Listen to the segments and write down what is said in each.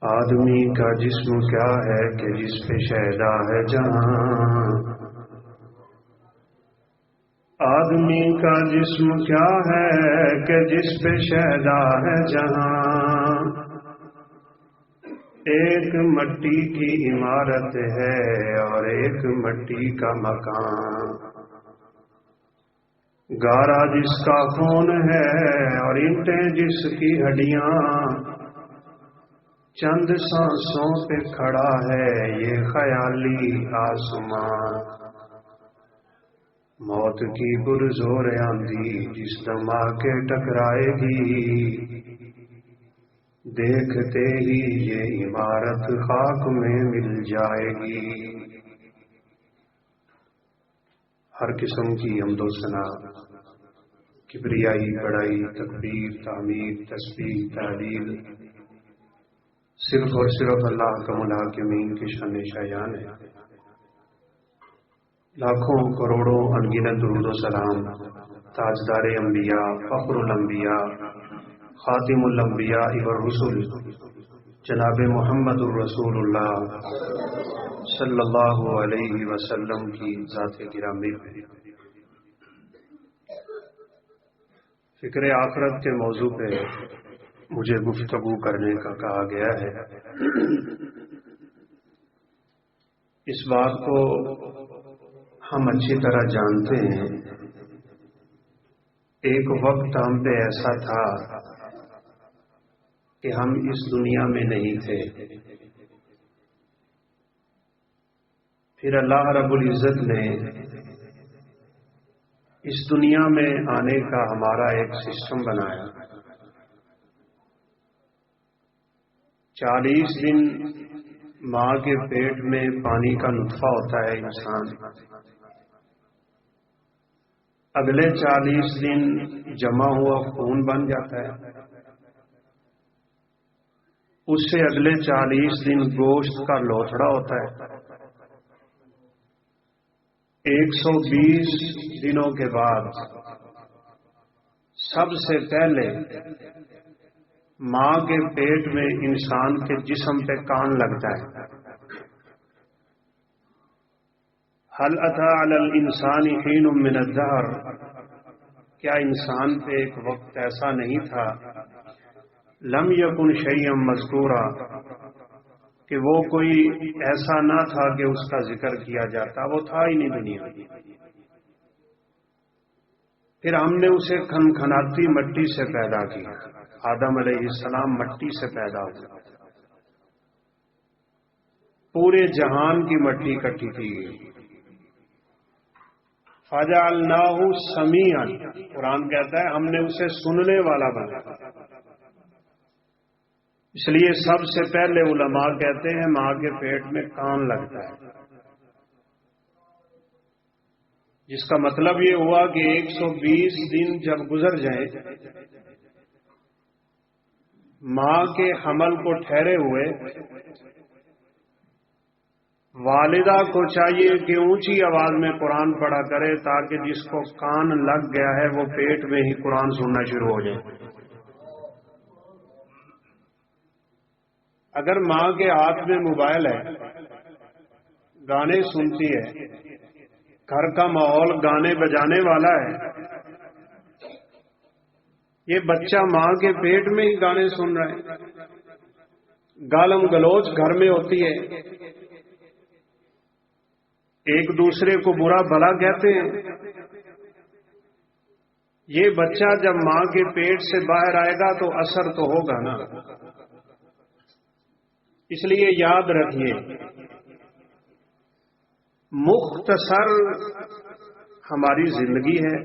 آدمی کا جسم کیا ہے کہ جس پہ شیدا ہے جہاں، آدمی کا جسم کیا ہے کہ جس پہ شیدا ہے جہاں، ایک مٹی کی عمارت ہے اور ایک مٹی کا مکان، گارا جس کا خون ہے اور اینٹیں جس کی ہڈیاں، چند سانسوں پہ کھڑا ہے یہ خیالی آسمان، موت کی پرزور آندھی جس دم آ کے ٹکرائے گی، دیکھتے ہی یہ عمارت خاک میں مل جائے گی۔ ہر قسم کی حمد و ثنا، کبریائی، بڑائی، تکبیر، تعمیر، تسبیح، تحلیل صرف اور صرف اللہ کا الحاکمین کی شان شایان ہے۔ لاکھوں کروڑوں انگنت درود و سلام تاجدار انبیاء، فخر الانبیاء، خاتم الانبیاء والرسل جناب محمد الرسول اللہ صلی اللہ علیہ وسلم کی ذات گرامی پہ۔ فکر آخرت کے موضوع پہ مجھے گفتگو کرنے کا کہا گیا ہے۔ اس بات کو ہم اچھی طرح جانتے ہیں، ایک وقت ہم پہ ایسا تھا کہ ہم اس دنیا میں نہیں تھے، پھر اللہ رب العزت نے اس دنیا میں آنے کا ہمارا ایک سسٹم بنایا۔ 40 دن ماں کے پیٹ میں پانی کا نطفہ ہوتا ہے انسان، اگلے 40 دن جمع ہوا خون بن جاتا ہے، اس سے اگلے 40 دن گوشت کا لوتھڑا ہوتا ہے، 120 دنوں کے بعد سب سے پہلے ماں کے پیٹ میں انسان کے جسم پہ کان لگتا ہے۔ هل اتى على الانسان حين من الدهر، کیا انسان پہ ایک وقت ایسا نہیں تھا لم یکن شیئا مذکورا کہ وہ کوئی ایسا نہ تھا کہ اس کا ذکر کیا جاتا، وہ تھا ہی نہیں دنیا میں۔ پھر ہم نے اسے کھنکھناتی مٹی سے پیدا کیا، آدم علیہ السلام مٹی سے پیدا ہوئے، پورے جہان کی مٹی اکٹھی کی گئی۔ فَجَعَلْنَاهُ سَمِيعًا، قرآن کہتا ہے ہم نے اسے سننے والا بنا۔ اس لیے سب سے پہلے علماء کہتے ہیں ماں کے پیٹ میں کان لگتا ہے، جس کا مطلب یہ ہوا کہ 120 دن جب گزر جائیں ماں کے حمل کو ٹھہرے ہوئے، والدہ کو چاہیے کہ اونچی آواز میں قرآن پڑھا کرے تاکہ جس کو کان لگ گیا ہے وہ پیٹ میں ہی قرآن سننا شروع ہو جائے۔ اگر ماں کے ہاتھ میں موبائل ہے، گانے سنتی ہے، گھر کا ماحول گانے بجانے والا ہے، یہ بچہ ماں کے پیٹ میں ہی گانے سن رہا ہے، گالم گلوچ گھر میں ہوتی ہے، ایک دوسرے کو برا بھلا کہتے ہیں، یہ بچہ جب ماں کے پیٹ سے باہر آئے گا تو اثر تو ہوگا نا۔ اس لیے یاد رکھیے، مختصر ہماری زندگی ہے۔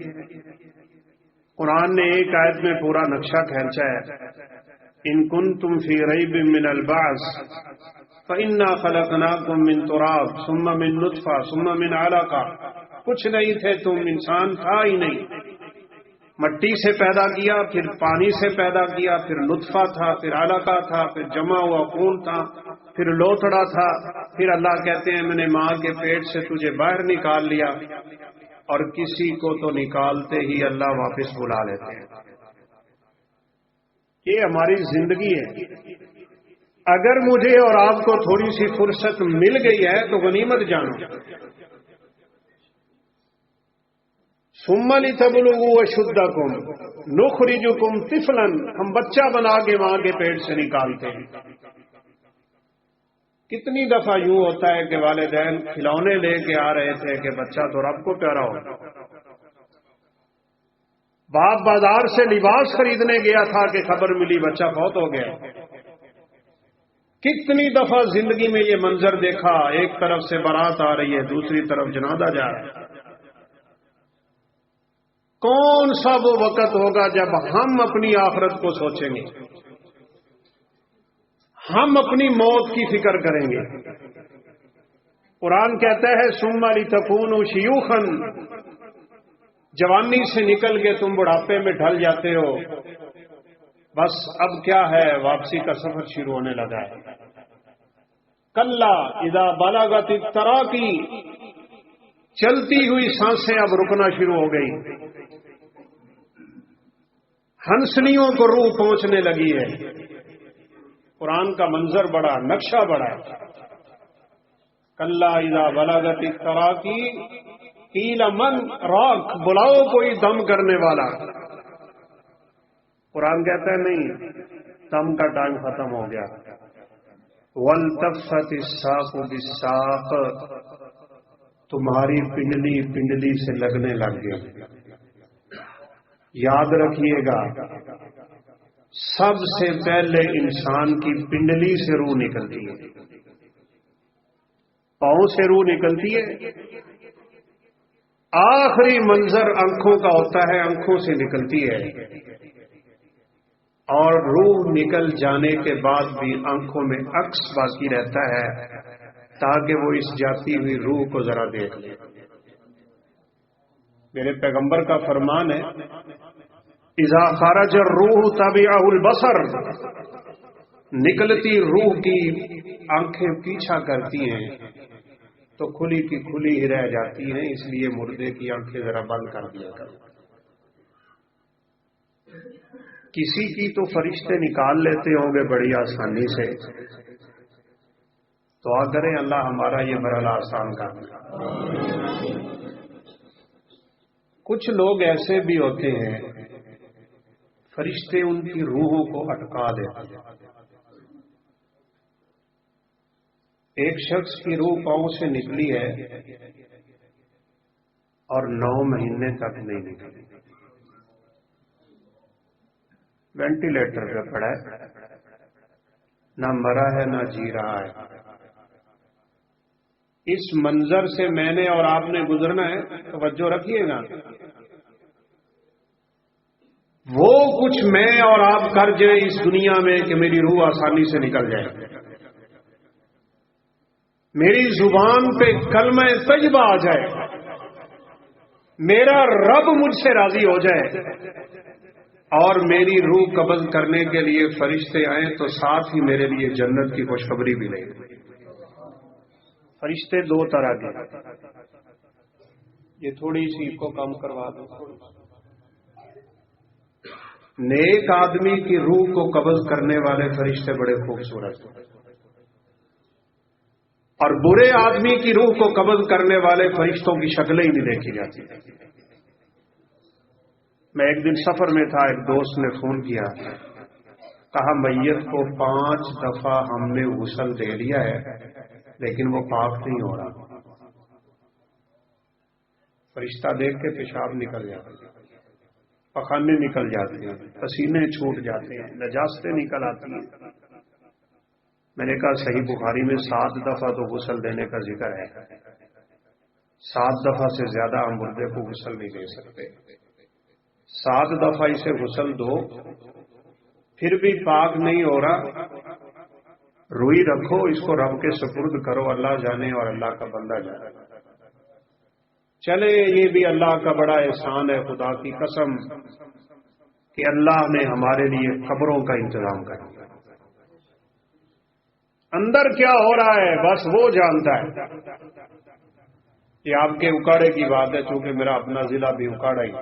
قرآن نے ایک آیت میں پورا نقشہ کھینچا ہے، ان کنتم فی ریب من البعث فإنا خلقناکم من تراب ثم من نطفہ ثم من علقہ، کچھ نہیں تھے تم، انسان تھا ہی نہیں، مٹی سے پیدا کیا، پھر پانی سے پیدا کیا، پھر نطفہ تھا، پھر علقہ تھا، پھر جمع ہوا خون تھا، پھر لوتھڑا تھا، پھر اللہ کہتے ہیں میں نے ماں کے پیٹ سے تجھے باہر نکال لیا، اور کسی کو تو نکالتے ہی اللہ واپس بلا لیتے ہیں۔ یہ ہماری زندگی ہے. اگر مجھے اور آپ کو تھوڑی سی فرصت مل گئی ہے تو غنیمت جانو. ثم لتبلغوا اشدکم نخرجکم طفلا، ہم بچہ بنا کے ماں کے پیٹ سے نکالتے ہیں. کتنی دفعہ یوں ہوتا ہے کہ والدین کھلونے لے کے آ رہے تھے کہ بچہ تو رب کو پیارا ہو. باپ بازار سے لباس خریدنے گیا تھا کہ خبر ملی بچہ فوت ہو گیا. کتنی دفعہ زندگی میں یہ منظر دیکھا، ایک طرف سے بارات آ رہی ہے، دوسری طرف جنازہ جا رہا ہے. کون سا وہ وقت ہوگا جب ہم اپنی آخرت کو سوچیں گے، ہم اپنی موت کی فکر کریں گے. قرآن کہتا ہے ثم لتکونوا شیوخا، جوانی سے نکل کے تم بڑھاپے میں ڈھل جاتے ہو. بس اب کیا ہے، واپسی کا سفر شروع ہونے لگا ہے. کلا اذا بلغت التراقی، چلتی ہوئی سانسیں اب رکنا شروع ہو گئی. ہنسلیوں کو روح پہنچنے لگی ہے. قرآن کا منظر بڑا، نقشہ بڑا ہے. کلا اذا بلغت التراقی قیل من راک، بلاؤ کوئی دم کرنے والا. قرآن کہتا ہے نہیں، دم کا ٹائم ختم ہو گیا. والتفت الساق بالساق، تمہاری پنڈلی پنڈلی سے لگنے لگ گئی. یاد رکھیے گا، سب سے پہلے انسان کی پنڈلی سے روح نکلتی ہے، پاؤں سے روح نکلتی ہے. آخری منظر آنکھوں کا ہوتا ہے، آنکھوں سے نکلتی ہے. اور روح نکل جانے کے بعد بھی آنکھوں میں عکس باقی رہتا ہے تاکہ وہ اس جاتی ہوئی روح کو ذرا دیکھ لے. میرے پیغمبر کا فرمان ہے اذا خرج الروح تبعہ البصر، نکلتی روح کی آنکھیں پیچھا کرتی ہیں تو کھلی کی کھلی ہی رہ جاتی ہیں. اس لیے مردے کی آنکھیں ذرا بند کر دیا کرو. کسی کی تو فرشتے نکال لیتے ہوں گے بڑی آسانی سے. دعا کریں اللہ ہمارا یہ مرحلہ آسان کر دے. کچھ لوگ ایسے بھی ہوتے ہیں فرشتے ان کی روحوں کو اٹکا دیتے ہیں. ایک شخص کی روح پاؤں سے نکلی ہے اور 9 مہینے تک نہیں نکلی. وینٹیلیٹر پہ پڑا ہے، نہ مرا ہے نہ جی رہا ہے. اس منظر سے میں نے اور آپ نے گزرنا ہے، توجہ رکھیے گا. وہ کچھ میں اور آپ کر جائیں اس دنیا میں کہ میری روح آسانی سے نکل جائے، میری زبان پہ کلمہ طیبہ آ جائے، میرا رب مجھ سے راضی ہو جائے اور میری روح قبض کرنے کے لیے فرشتے آئیں تو ساتھ ہی میرے لیے جنت کی خوشخبری بھی لیں. فرشتے 2 طرح کے، یہ تھوڑی سی کو کم کروا دو. نیک آدمی کی روح کو قبض کرنے والے فرشتے بڑے خوبصورت ہیں، اور برے آدمی کی روح کو قبض کرنے والے فرشتوں کی شکلیں ہی نہیں دیکھی جاتی. میں ایک دن سفر میں تھا، ایک دوست نے فون کیا، کہا میت کو 5 دفعہ ہم نے غسل دے لیا ہے لیکن وہ پاک نہیں ہو رہا. فرشتہ دیکھ کے پیشاب نکل جاتا ہے، پخانے نکل جاتے ہیں، پسینے چھوٹ جاتے ہیں، نجاستیں نکل آتی ہیں. میں نے کہا صحیح بخاری میں 7 دفعہ تو غسل دینے کا ذکر ہے، 7 دفعہ سے زیادہ ہم مردے کو غسل نہیں دے سکتے. 7 دفعہ اسے غسل دو، پھر بھی پاک نہیں ہو رہا، روئی رکھو، اس کو رب کے سپرد کرو، اللہ جانے اور اللہ کا بندہ جانے. چلے یہ بھی اللہ کا بڑا احسان ہے، خدا کی قسم کہ اللہ نے ہمارے لیے قبروں کا انتظام کر دیا. اندر کیا ہو رہا ہے بس وہ جانتا ہے. یہ آپ کے اکاڑے کی بات ہے، چونکہ میرا اپنا ضلع بھی اکاڑا ہی.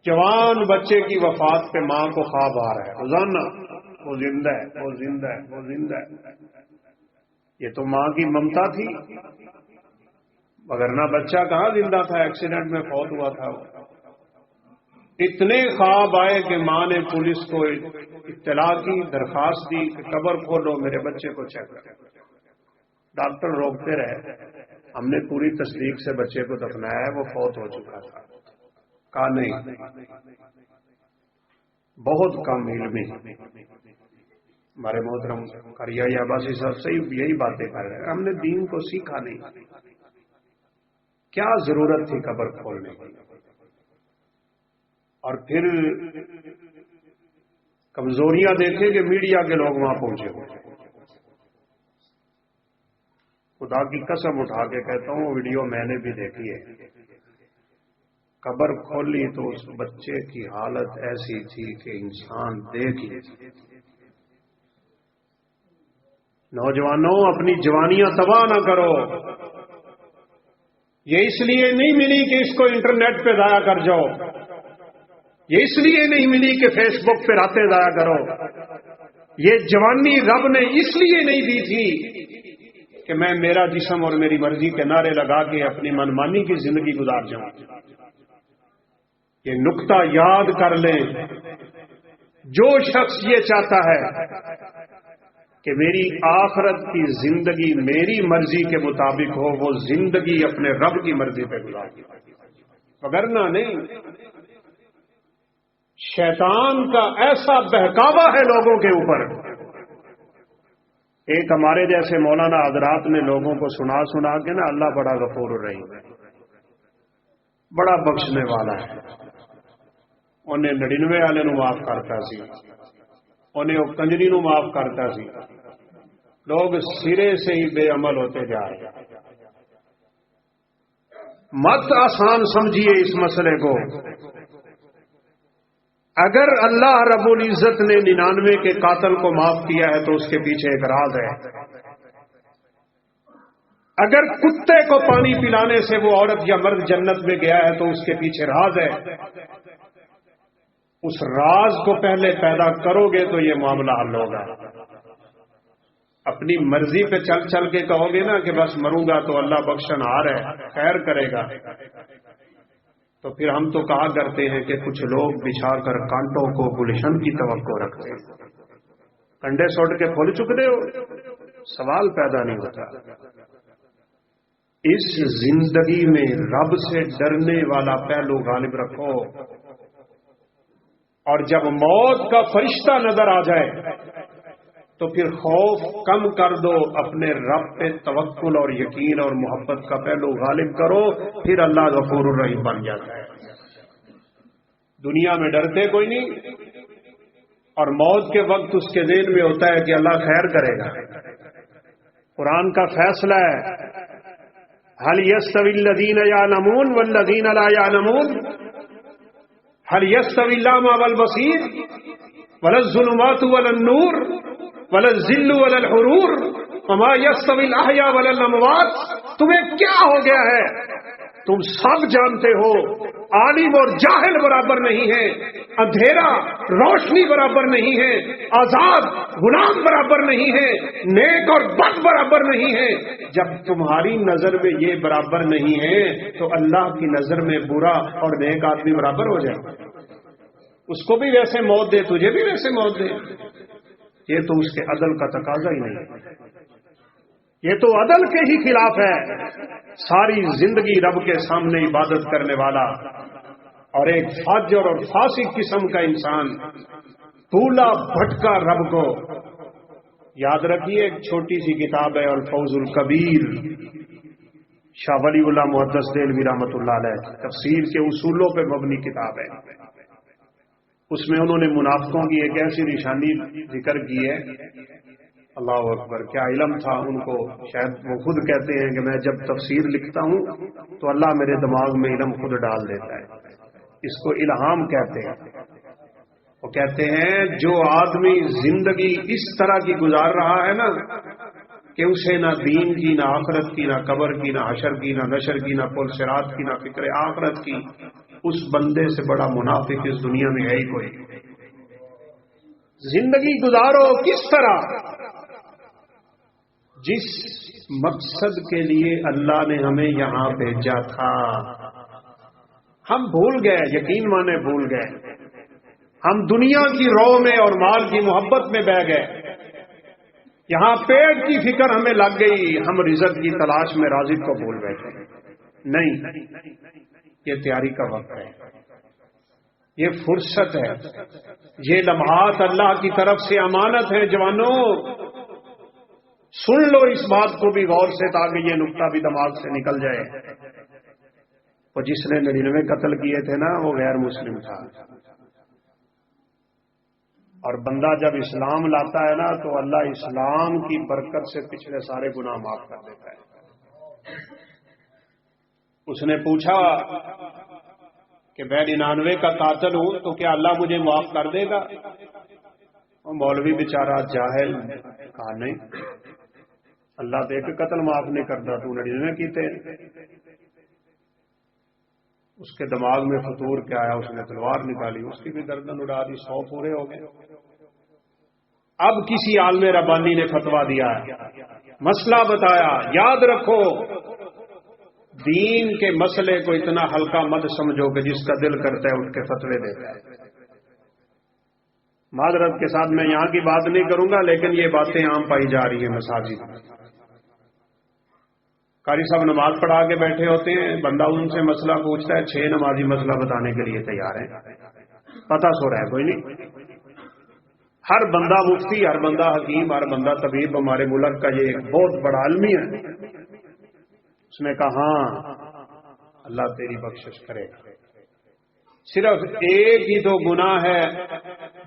جوان بچے کی وفات پہ ماں کو خواب آ رہا ہے روزانہ، وہ زندہ ہے، وہ زندہ ہے، وہ زندہ ہے۔ یہ تو ماں کی ممتا تھی، وگرنہ بچہ کہاں زندہ تھا، ایکسیڈنٹ میں فوت ہوا تھا۔ اتنے خواب آئے کہ ماں نے پولیس کو اطلاع کی، درخواست دی کہ قبر کھولو، میرے بچے کو چیک کرو۔ ڈاکٹر روکتے رہے، ہم نے پوری تصدیق سے بچے کو دفنایا ہے، وہ فوت ہو چکا تھا۔ کہا نہیں، بہت کم علمی ہمارے محترم قریائی عباسی صاحب سے یہی باتیں کر رہے ہیں، ہم نے دین کو سیکھا نہیں، کیا ضرورت تھی قبر کھولنے کی؟ اور پھر کمزوریاں دیکھیں کہ میڈیا کے لوگ وہاں پہنچے ہوئے۔ خدا کی قسم اٹھا کے کہتا ہوں، ویڈیو میں نے بھی دیکھی ہے، قبر کھولی تو اس بچے کی حالت ایسی تھی کہ انسان دیکھ لے۔ نوجوانوں، اپنی جوانیاں تباہ نہ کرو۔ یہ اس لیے نہیں ملی کہ اس کو انٹرنیٹ پہ ضائع کر جاؤ، یہ اس لیے نہیں ملی کہ فیس بک پہ راتیں ضائع کرو۔ یہ جوانی رب نے اس لیے نہیں دی تھی کہ میں میرا جسم اور میری مرضی کے نعرے لگا کے اپنی منمانی کی زندگی گزار جاؤں۔ یہ نقطہ یاد کر لیں، جو شخص یہ چاہتا ہے کہ میری آخرت کی زندگی میری مرضی کے مطابق ہو، وہ زندگی اپنے رب کی مرضی پہ گزارے، وگرنہ نہیں۔ شیطان کا ایسا بہکاوا ہے لوگوں کے اوپر۔ ایک ہمارے جیسے مولانا حضرات نے لوگوں کو سنا کے نا، اللہ بڑا غفور الرحیم ہے، بڑا بخشنے والا ہے، انہیں 99 والے نو معاف کرتا سی، انہیں وہ کنجری نو معاف کرتا سی۔ لوگ سرے سے ہی بے عمل ہوتے جا رہے ہیں۔ مت آسان سمجھیے اس مسئلے کو۔ اگر اللہ رب العزت نے 99 کے قاتل کو معاف کیا ہے تو اس کے پیچھے ایک راز ہے۔ اگر کتے کو پانی پلانے سے وہ عورت یا مرد جنت میں گیا ہے تو اس کے پیچھے راز ہے۔ اس راز کو پہلے پیدا کرو گے تو یہ معاملہ حل ہوگا۔ اپنی مرضی پہ چل چل کے کہو گے نا کہ بس مروں گا تو اللہ بخشنہار ہے، خیر کرے گا، تو پھر ہم تو کہا کرتے ہیں کہ کچھ لوگ بچھا کر کانٹوں کو گلشن کی توقع رکھتے ہیں۔ کنڈے سوٹ کے پھول چکتے ہو، سوال پیدا نہیں ہوتا۔ اس زندگی میں رب سے ڈرنے والا پہلو غالب رکھو، اور جب موت کا فرشتہ نظر آ جائے تو پھر خوف کم کر دو، اپنے رب پہ توکل اور یقین اور محبت کا پہلو غالب کرو، پھر اللہ غفور الرحیم بن جاتا ہے۔ دنیا میں ڈرتے کوئی نہیں، اور موت کے وقت اس کے ذہن میں ہوتا ہے کہ اللہ خیر کرے گا۔ قرآن کا فیصلہ ہے، هل يستوي الذين يعلمون والذين لا يعلمون، هل يستوي الأعمى والبصير، ولا الظلمات ولا النور، ولا الذل ولا الحرور، وما يستوي الأحياء ولا الأموات۔ تمہیں کیا ہو گیا ہے؟ تم سب جانتے ہو عالم اور جاہل برابر نہیں ہے، اندھیرا روشنی برابر نہیں ہے، آزاد غلام برابر نہیں ہے، نیک اور بد برابر نہیں ہے۔ جب تمہاری نظر میں یہ برابر نہیں ہے تو اللہ کی نظر میں برا اور نیک آدمی برابر ہو جائے۔ اس کو بھی ویسے موت دے، تجھے بھی ویسے موت دے، یہ تو اس کے عدل کا تقاضا ہی نہیں ہے، یہ تو عدل کے ہی خلاف ہے۔ ساری زندگی رب کے سامنے عبادت کرنے والا اور ایک فاجر اور فاسق قسم کا انسان بھولا بھٹکا رب کو یاد رکھیے۔ ایک چھوٹی سی کتاب ہے الفوز الکبیر، شاہ ولی اللہ محدث دہلوی رحمۃ اللہ علیہ، تفسیر کے اصولوں پہ مبنی کتاب ہے۔ اس میں انہوں نے منافقوں کی ایک ایسی نشانی ذکر کی ہے، اللہ اکبر، کیا علم تھا ان کو۔ شاید وہ خود کہتے ہیں کہ میں جب تفسیر لکھتا ہوں تو اللہ میرے دماغ میں علم خود ڈال دیتا ہے، اس کو الہام کہتے ہیں۔ وہ کہتے ہیں جو آدمی زندگی اس طرح کی گزار رہا ہے نا کہ اسے نہ دین کی، نہ آخرت کی، نہ قبر کی، نہ حشر کی، نہ نشر کی، نہ پل صراط کی، نہ فکر آخرت کی، اس بندے سے بڑا منافق اس دنیا میں ہے ہی کوئی؟ زندگی گزارو کس طرح؟ جس مقصد کے لیے اللہ نے ہمیں یہاں بھیجا تھا ہم بھول گئے، یقین مانے بھول گئے۔ ہم دنیا کی رو میں اور مال کی محبت میں بہ گئے، یہاں پیٹ کی فکر ہمیں لگ گئی، ہم رزق کی تلاش میں رازق کو بھول بیٹھے۔ نہیں، یہ تیاری کا وقت ہے، یہ فرصت ہے، یہ لمحات اللہ کی طرف سے امانت ہے۔ جوانوں سن لو اس بات کو بھی غور سے، تاکہ یہ نقطہ بھی دماغ سے نکل جائے۔ وہ جس نے 99 قتل کیے تھے نا، وہ غیر مسلم تھا، اور بندہ جب اسلام لاتا ہے نا تو اللہ اسلام کی برکت سے پچھلے سارے گناہ معاف کر دیتا ہے۔ اس نے پوچھا کہ میں 99 کا قاتل ہوں تو کیا اللہ مجھے معاف کر دے گا؟ وہ مولوی بیچارہ جاہل کہا نہیں، اللہ تو ایک قتل معاف نہیں کرتا، تو 99 کیتے۔ اس کے دماغ میں فطور کیا آیا، اس نے تلوار نکالی، اس کی بھی گردن اڑا دی، 100 پورے ہو گئے۔ اب کسی عالم ربانی نے فتویٰ دیا ہے، مسئلہ بتایا، یاد رکھو دین کے مسئلے کو اتنا ہلکا مت سمجھو کہ جس کا دل کرتا ہے اٹھ کے فتوے دیتا ہے۔ معذرت کے ساتھ میں یہاں کی بات نہیں کروں گا، لیکن یہ باتیں عام پائی جا رہی ہیں مساجد میں۔ قاری صاحب نماز پڑھا کے بیٹھے ہوتے ہیں، بندہ ان سے مسئلہ پوچھتا ہے، 6 نمازی مسئلہ بتانے کے لیے تیار ہیں، پتہ سو رہا ہے کوئی نہیں۔ ہر بندہ مفتی، ہر بندہ حکیم، ہر بندہ طبیب ہمارے ملک کا یہ ایک بہت بڑا عالمی ہے۔ اس نے کہا ہاں اللہ تیری بخشش کرے، صرف ایک ہی تو گناہ ہے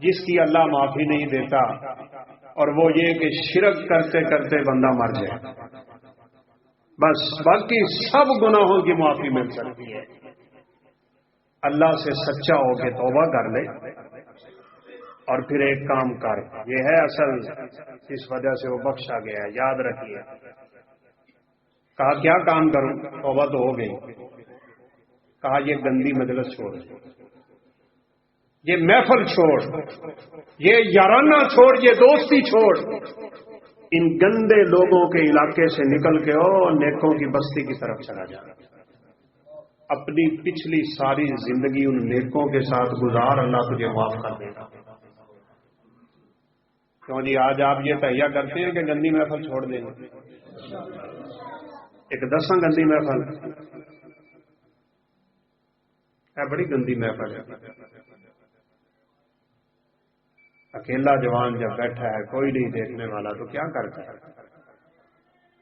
جس کی اللہ معافی نہیں دیتا، اور وہ یہ کہ شرک کرتے کرتے بندہ مر جائے، بس باقی سب گناہوں کی معافی مل سکتی ہے۔ اللہ سے سچا ہو کے توبہ کر لے اور پھر ایک کام کر، یہ ہے اصل اس وجہ سے وہ بخشا گیا، یاد رکھیے۔ کہا کیا کام کروں؟ توبہ تو ہو گئی۔ کہا یہ گندی مجلس چھوڑ، یہ محفل چھوڑ، یہ یارانہ چھوڑ، یہ دوستی چھوڑ، ان گندے لوگوں کے علاقے سے نکل کے نیکوں کی بستی کی طرف چلا جا، اپنی پچھلی ساری زندگی ان نیکوں کے ساتھ گزار، اللہ تجھے معاف کر دے گا۔ کیوں جی آج آپ یہ تہیہ کرتے ہیں کہ گندی محفل چھوڑ دیں گے؟ ایک 10 گندی محفل ہے، بڑی گندی محفل ہے۔ اکیلا جوان جب بیٹھا ہے، کوئی نہیں دیکھنے والا، تو کیا کرتا ہے؟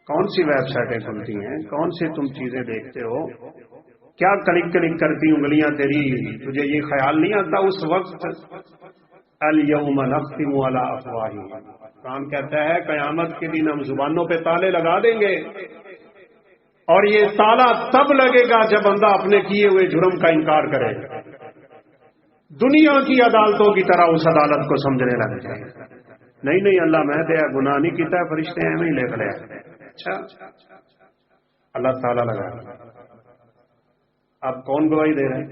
کون سی ویب سائٹیں کھلتی ہیں، کون سی تم چیزیں دیکھتے ہو، کیا کلک کلک کرتی انگلیاں تیری، تجھے یہ خیال نہیں آتا اس وقت الیوم نختم علی افواہہم، قرآن کہتا ہے قیامت کے دن ہم زبانوں پہ تالے لگا دیں گے، اور یہ تالا تب لگے گا جب بندہ اپنے کیے ہوئے جرم کا انکار کرے گا، دنیا کی عدالتوں کی طرح اس عدالت کو سمجھنے لگ جائے۔ نہیں اللہ میں دیا گناہ نہیں کیتا ہے، فرشتے ہیں نہیں لکھ لیا، اچھا اللہ تعالیٰ لگا۔ اب کون گواہی دے رہے ہیں؟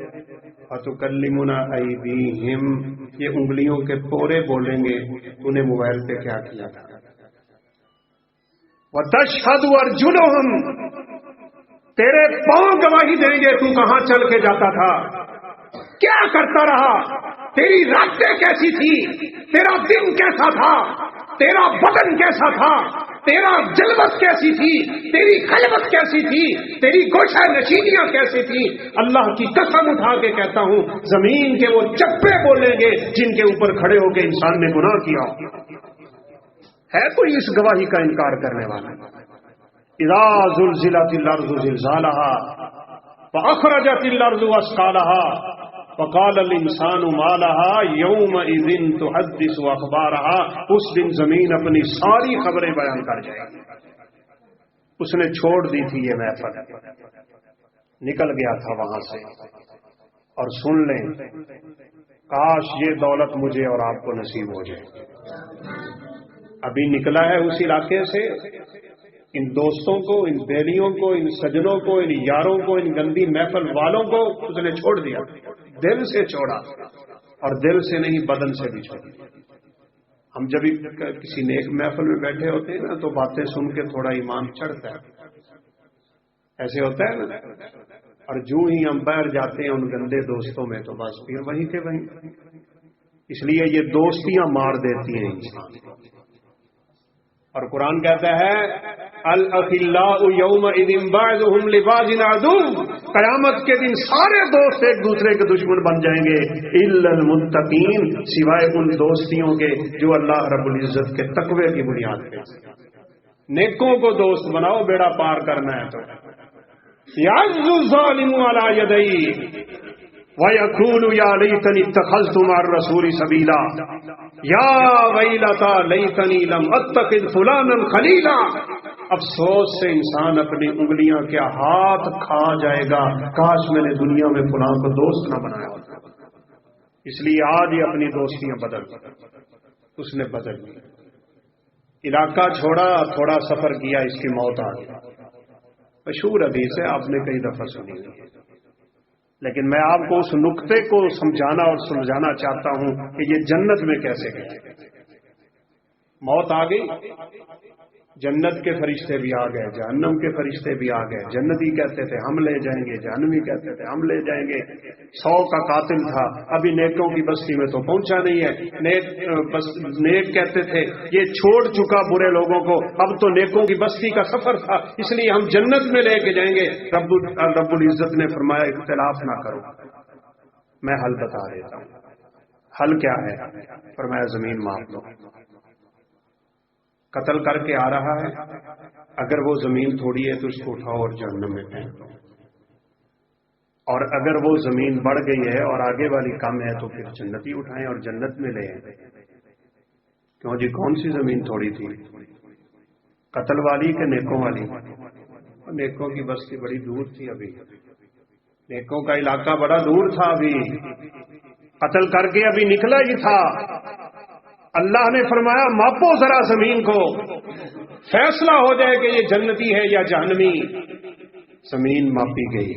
فَتُكَلِّمُنَا أَيْدِيهِمْ، یہ انگلیوں کے پورے بولیں گے تو نے موبائل پہ کیا کیا تھا۔ وَتَشْهَدُ أَرْجُلُهُمْ، تیرے پاؤں گواہی دیں گے تو کہاں چل کے جاتا تھا، کیا کرتا رہا، تیری راتیں کیسی تھی، تیرا دن کیسا تھا، تیرا بدن کیسا تھا، تیرا جلوت کیسی تھی، تیری خلوت کیسی تھی، تیری گوشہ نشینیاں کیسی تھی۔ اللہ کی قسم اٹھا کے کہتا ہوں زمین کے وہ چپے بولیں گے جن کے اوپر کھڑے ہو کے انسان نے گناہ کیا۔ ہے کوئی اس گواہی کا انکار کرنے والا؟ اذا زلزلت الارض زلزالها واخرجت الارض اثقالها وقال الانسان ما لها يومئذ تحدث اخبارها، اس دن زمین اپنی ساری خبریں بیان کر جائے گی۔ اس نے چھوڑ دی تھی یہ محفل، نکل گیا تھا وہاں سے، اور سن لیں کاش یہ دولت مجھے اور آپ کو نصیب ہو جائے۔ ابھی نکلا ہے اس علاقے سے ان دوستوں کو، ان بیلیوں کو، ان سجنوں کو، ان یاروں کو، ان گندی محفل والوں کو اس نے چھوڑ دیا، دل سے چھوڑا، اور دل سے نہیں بدن سے بھی چھوڑا۔ ہم جب کسی نیک محفل میں بیٹھے ہوتے ہیں نا تو باتیں سن کے تھوڑا ایمان چڑھتا ہے، ایسے ہوتا ہے نا، اور جو ہی ہم باہر جاتے ہیں ان گندے دوستوں میں تو بس پھر وہیں کے وہیں۔ اس لیے یہ دوستیاں مار دیتی ہیں انسان، اور قرآن کہتا ہے الاخلاء یومئذ بعضهم لبعض عدو، قیامت کے دن سارے دوست ایک دوسرے کے دشمن بن جائیں گے، الا المتقین، سوائے ان دوستیوں کے جو اللہ رب العزت کے تقوی کی بنیاد پہ۔ نیکوں کو دوست بناؤ، بیڑا پار کرنا ہے تو۔ یعز الظالم علی یدیہ وَيَقُولُ يَا لَيْتَنِي اتَّخَذْتُ مَعَ الرَّسُولِ سَبِيلًا يَا وَيْلَتَا لَيْتَنِي لَمْ أَتَّخِذْ فُلَانًا خَلِيلًا۔ افسوس سے انسان اپنی انگلیاں کیا ہاتھ کھا جائے گا، کاش میں نے دنیا میں فلاں کو دوست نہ بنایا ہوتا۔ اس لیے آج ہی اپنی دوستیاں بدل، اس نے بدل لی، علاقہ چھوڑا، تھوڑا سفر کیا، اس کی موت آ گئی۔ مشہور حدیث ہے، آپ نے کئی دفعہ سنی ہے، لیکن میں آپ کو اس نقطے کو سمجھانا اور سمجھانا چاہتا ہوں کہ یہ جنت میں کیسے گئے۔ موت آ گئی، جنت کے فرشتے بھی آ گئے، جہنم کے فرشتے بھی آ گئے۔ جنتی کہتے تھے ہم لے جائیں گے، جہنمی کہتے تھے ہم لے جائیں گے۔ 100 کا قاتل تھا، ابھی نیکوں کی بستی میں تو پہنچا نہیں ہے۔ نیک کہتے تھے یہ چھوڑ چکا برے لوگوں کو، اب تو نیکوں کی بستی کا سفر تھا، اس لیے ہم جنت میں لے کے جائیں گے۔ رب العزت نے فرمایا اختلاف نہ کرو، میں حل بتا دیتا ہوں۔ حل کیا ہے؟ فرمایا زمین مار دو۔ قتل کر کے آ رہا ہے، اگر وہ زمین تھوڑی ہے تو اس کو اٹھاؤ اور جہنم میں پھینک دو، اور اگر وہ زمین بڑھ گئی ہے اور آگے والی کم ہے تو پھر جنتی اٹھائیں اور جنت میں لے آئیں۔ کیوں جی، کون سی زمین تھوڑی تھی، قتل والی کہ نیکوں والی؟ نیکوں کی بستی بڑی دور تھی، ابھی نیکوں کا علاقہ بڑا دور تھا، ابھی قتل کر کے ابھی نکلا ہی تھا۔ اللہ نے فرمایا ماپو ذرا زمین کو، فیصلہ ہو جائے کہ یہ جنتی ہے یا جہنمی۔ زمین ماپی گئی۔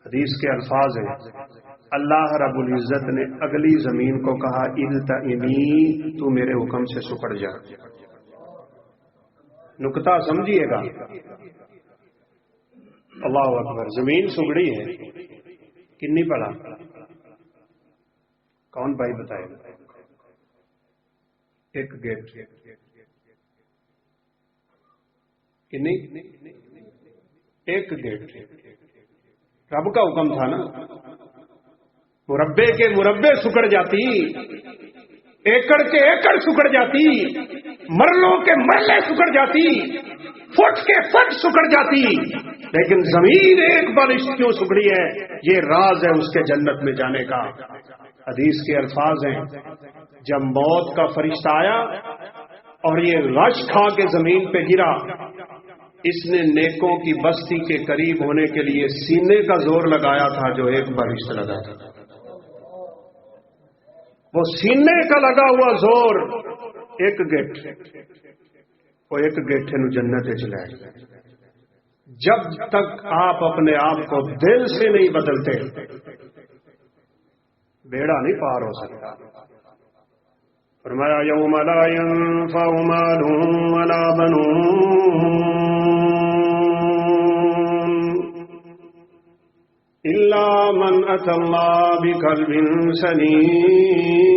حدیث کے الفاظ ہیں، اللہ رب العزت نے اگلی زمین کو کہا التئمی، تو میرے حکم سے سکڑ جا۔ نکتہ سمجھیے گا، اللہ اکبر، زمین سگڑی ہے، کنی پڑا؟ کون بھائی بتائے گا؟ ایک گیٹ کنی؟ ایک گیٹ۔ رب کا حکم تھا نا، مربے کے مربے سکڑ جاتی، ایکڑ کے ایکڑ سکڑ جاتی، مرلوں کے مرلے سکڑ جاتی، فٹ کے فٹ سکڑ جاتی، لیکن زمین ایک بالش کیوں سکڑی ہے؟ یہ راز ہے اس کے جنت میں جانے کا۔ حدیث کے الفاظ ہیں، جب موت کا فرشتہ آیا اور یہ رش کھا کے زمین پہ گرا، اس نے نیکوں کی بستی کے قریب ہونے کے لیے سینے کا زور لگایا تھا جو ایک بارش سے لگا تھا۔ وہ سینے کا لگا ہوا زور، ایک گیٹ، وہ ایک گیٹھے نو جنت چلائے۔ جب تک آپ اپنے آپ کو دل سے نہیں بدلتے، بیڑا نہیں پار ہو سکتا۔ فرمایا یوم لا ينفع مال ولا بنون الا من اتى الله بقلب سلیم۔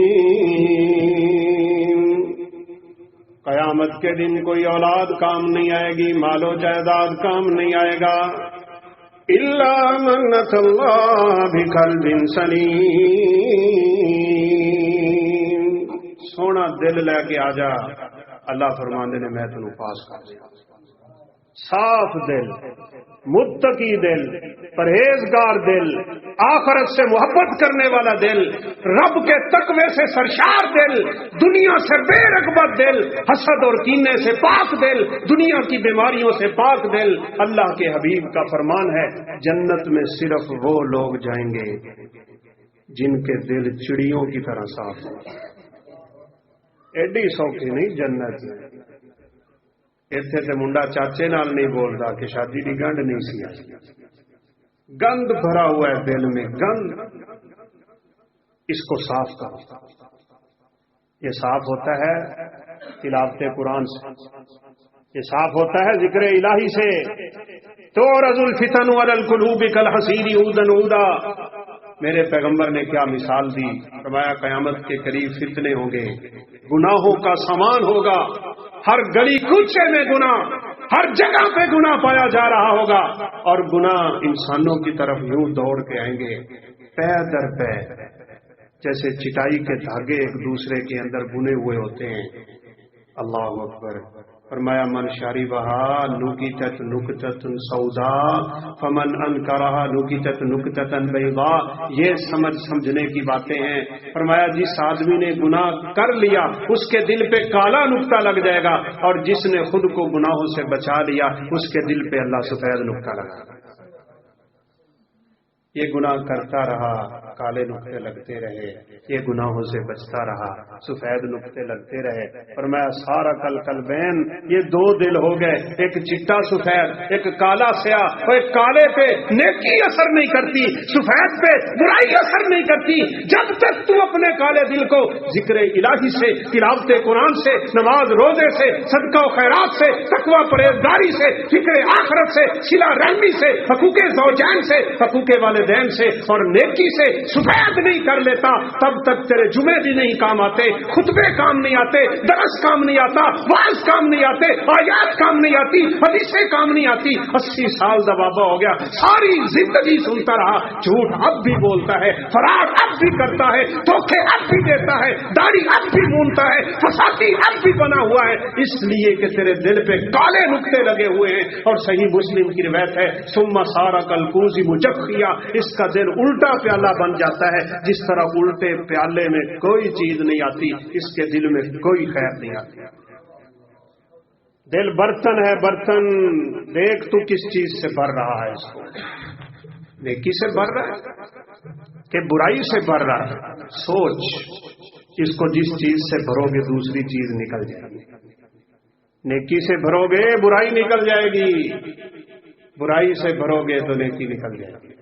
قیامت کے دن کوئی اولاد کام نہیں آئے گی، مال و جائیداد کام نہیں آئے گا، الا من اتى الله بقلب سلیم۔ سونا دل لے کے آ جا، اللہ فرماندے نے میں تینوں پاس کر دیا۔ صاف دل، متقی دل، پرہیزگار دل، آخرت سے محبت کرنے والا دل، رب کے تقوی سے سرشار دل، دنیا سے بے رغبت دل، حسد اور کینے سے پاک دل، دنیا کی بیماریوں سے پاک دل۔ اللہ کے حبیب کا فرمان ہے، جنت میں صرف وہ لوگ جائیں گے جن کے دل چڑیوں کی طرح صاف ہوں۔ ایڈی سوکھی نہیں جنت، ایتھے تے منڈا چاچے نال نہیں بولتا کہ شادی دی گنڈ نہیں سی آئی. گند بھرا ہوا ہے دل میں، گند. اس کو صاف کرو. یہ صاف ہوتا ہے تلاوت قرآن سے، یہ صاف ہوتا ہے ذکر الہی سے. تعرض الفتن علی القلوب کالحصیر عودا عودا. میرے پیغمبر نے کیا مثال دی، فرمایا قیامت کے قریب فتنے ہوں گے، گناہوں کا سامان ہوگا، ہر گلی کوچے میں گناہ، ہر جگہ پہ گناہ پایا جا رہا ہوگا، اور گناہ انسانوں کی طرف یوں دوڑ کے آئیں گے پے در پے، جیسے چٹائی کے دھاگے ایک دوسرے کے اندر بنے ہوئے ہوتے ہیں. اللہ اکبر. فرمایا من شاربہا نکتت نکتۃ سودا فمن انکرہا نکتت نکتۃ بیضاء. یہ سمجھنے کی باتیں ہیں. فرمایا جس آدمی نے گناہ کر لیا اس کے دل پہ کالا نقطہ لگ جائے گا، اور جس نے خود کو گناہوں سے بچا لیا اس کے دل پہ اللہ سفید نقطہ لگا. یہ گناہ کرتا رہا، کالے نقطے لگتے رہے، یہ گناہوں سے بچتا رہا، سفید نقطے لگتے رہے. فرمایا سارا قلبین، یہ دو دل ہو گئے، ایک چٹا سفید، ایک کالا سیاہ. اور ایک کالے پہ نیکی اثر نہیں کرتی، سفید پہ برائی اثر نہیں کرتی. جب تک تو اپنے کالے دل کو ذکر الہی سے، تلاوت قرآن سے، نماز روزے سے، صدقہ و خیرات سے، تقوی پرہیزگاری سے، فکر آخرت سے، صلہ رحمی سے، حقوق زوجین سے، حقوق والدین سے اور نیکی سے سفید نہیں کر لیتا، تب تک تیرے جمعے بھی نہیں کام آتے، خطبے کام نہیں آتے، درس کام نہیں آتا، واعظ کام نہیں آتے، آیات کام نہیں آتی، حدیثیں کام نہیں آتی. 80 سال دبابا ہو گیا، ساری زندگی سنتا رہا، جھوٹ اب بھی بولتا ہے، فرار اب بھی کرتا ہے، دھوکے اب بھی دیتا ہے، داڑھی اب بھی مونتا ہے، فسادی اب بھی بنا ہوا ہے، اس لیے کہ تیرے دل پہ کالے نقطے لگے ہوئے ہیں. اور صحیح مسلم کی روایت ہے ثم سارا کلکوزی مجفیا، اس کا دل الٹا پیالہ بن جاتا ہے. جس طرح الٹے پیالے میں کوئی چیز نہیں آتی، اس کے دل میں کوئی خیر نہیں آتی. دل برتن ہے، برتن. دیکھ تو کس چیز سے بھر رہا ہے، اس کو نیکی سے بھر رہا ہے کہ برائی سے بھر رہا ہے. سوچ، اس کو جس چیز سے بھرو گے دوسری چیز نکل جائے گی. نیکی سے بھرو گے برائی نکل جائے گی، برائی سے بھرو گے تو نیکی نکل جائے گی.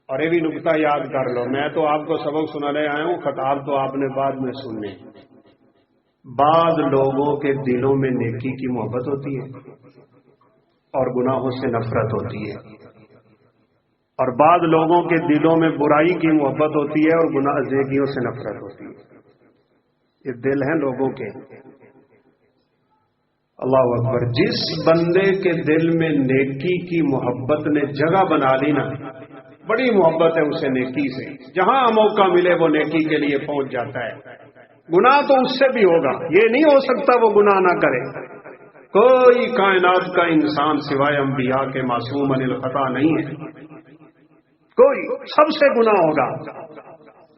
اور یہ بھی نقطہ یاد کر لو، میں تو آپ کو سبق سنانے آیا ہوں، خطاب تو آپ نے بعد میں سننے. بعض لوگوں کے دلوں میں نیکی کی محبت ہوتی ہے اور گناہوں سے نفرت ہوتی ہے، اور بعض لوگوں کے دلوں میں برائی کی محبت ہوتی ہے اور گناہ نیکیوں سے نفرت ہوتی ہے. یہ دل ہیں لوگوں کے. اللہ اکبر. جس بندے کے دل میں نیکی کی محبت نے جگہ بنا لی نا، بڑی محبت ہے اسے نیکی سے، جہاں موقع ملے وہ نیکی کے لیے پہنچ جاتا ہے. گناہ تو اس سے بھی ہوگا، یہ نہیں ہو سکتا وہ گناہ نہ کرے. کوئی کائنات کا انسان سوائے انبیاء کے معصوم عن الخطا نہیں ہے، کوئی، سب سے گناہ ہوگا.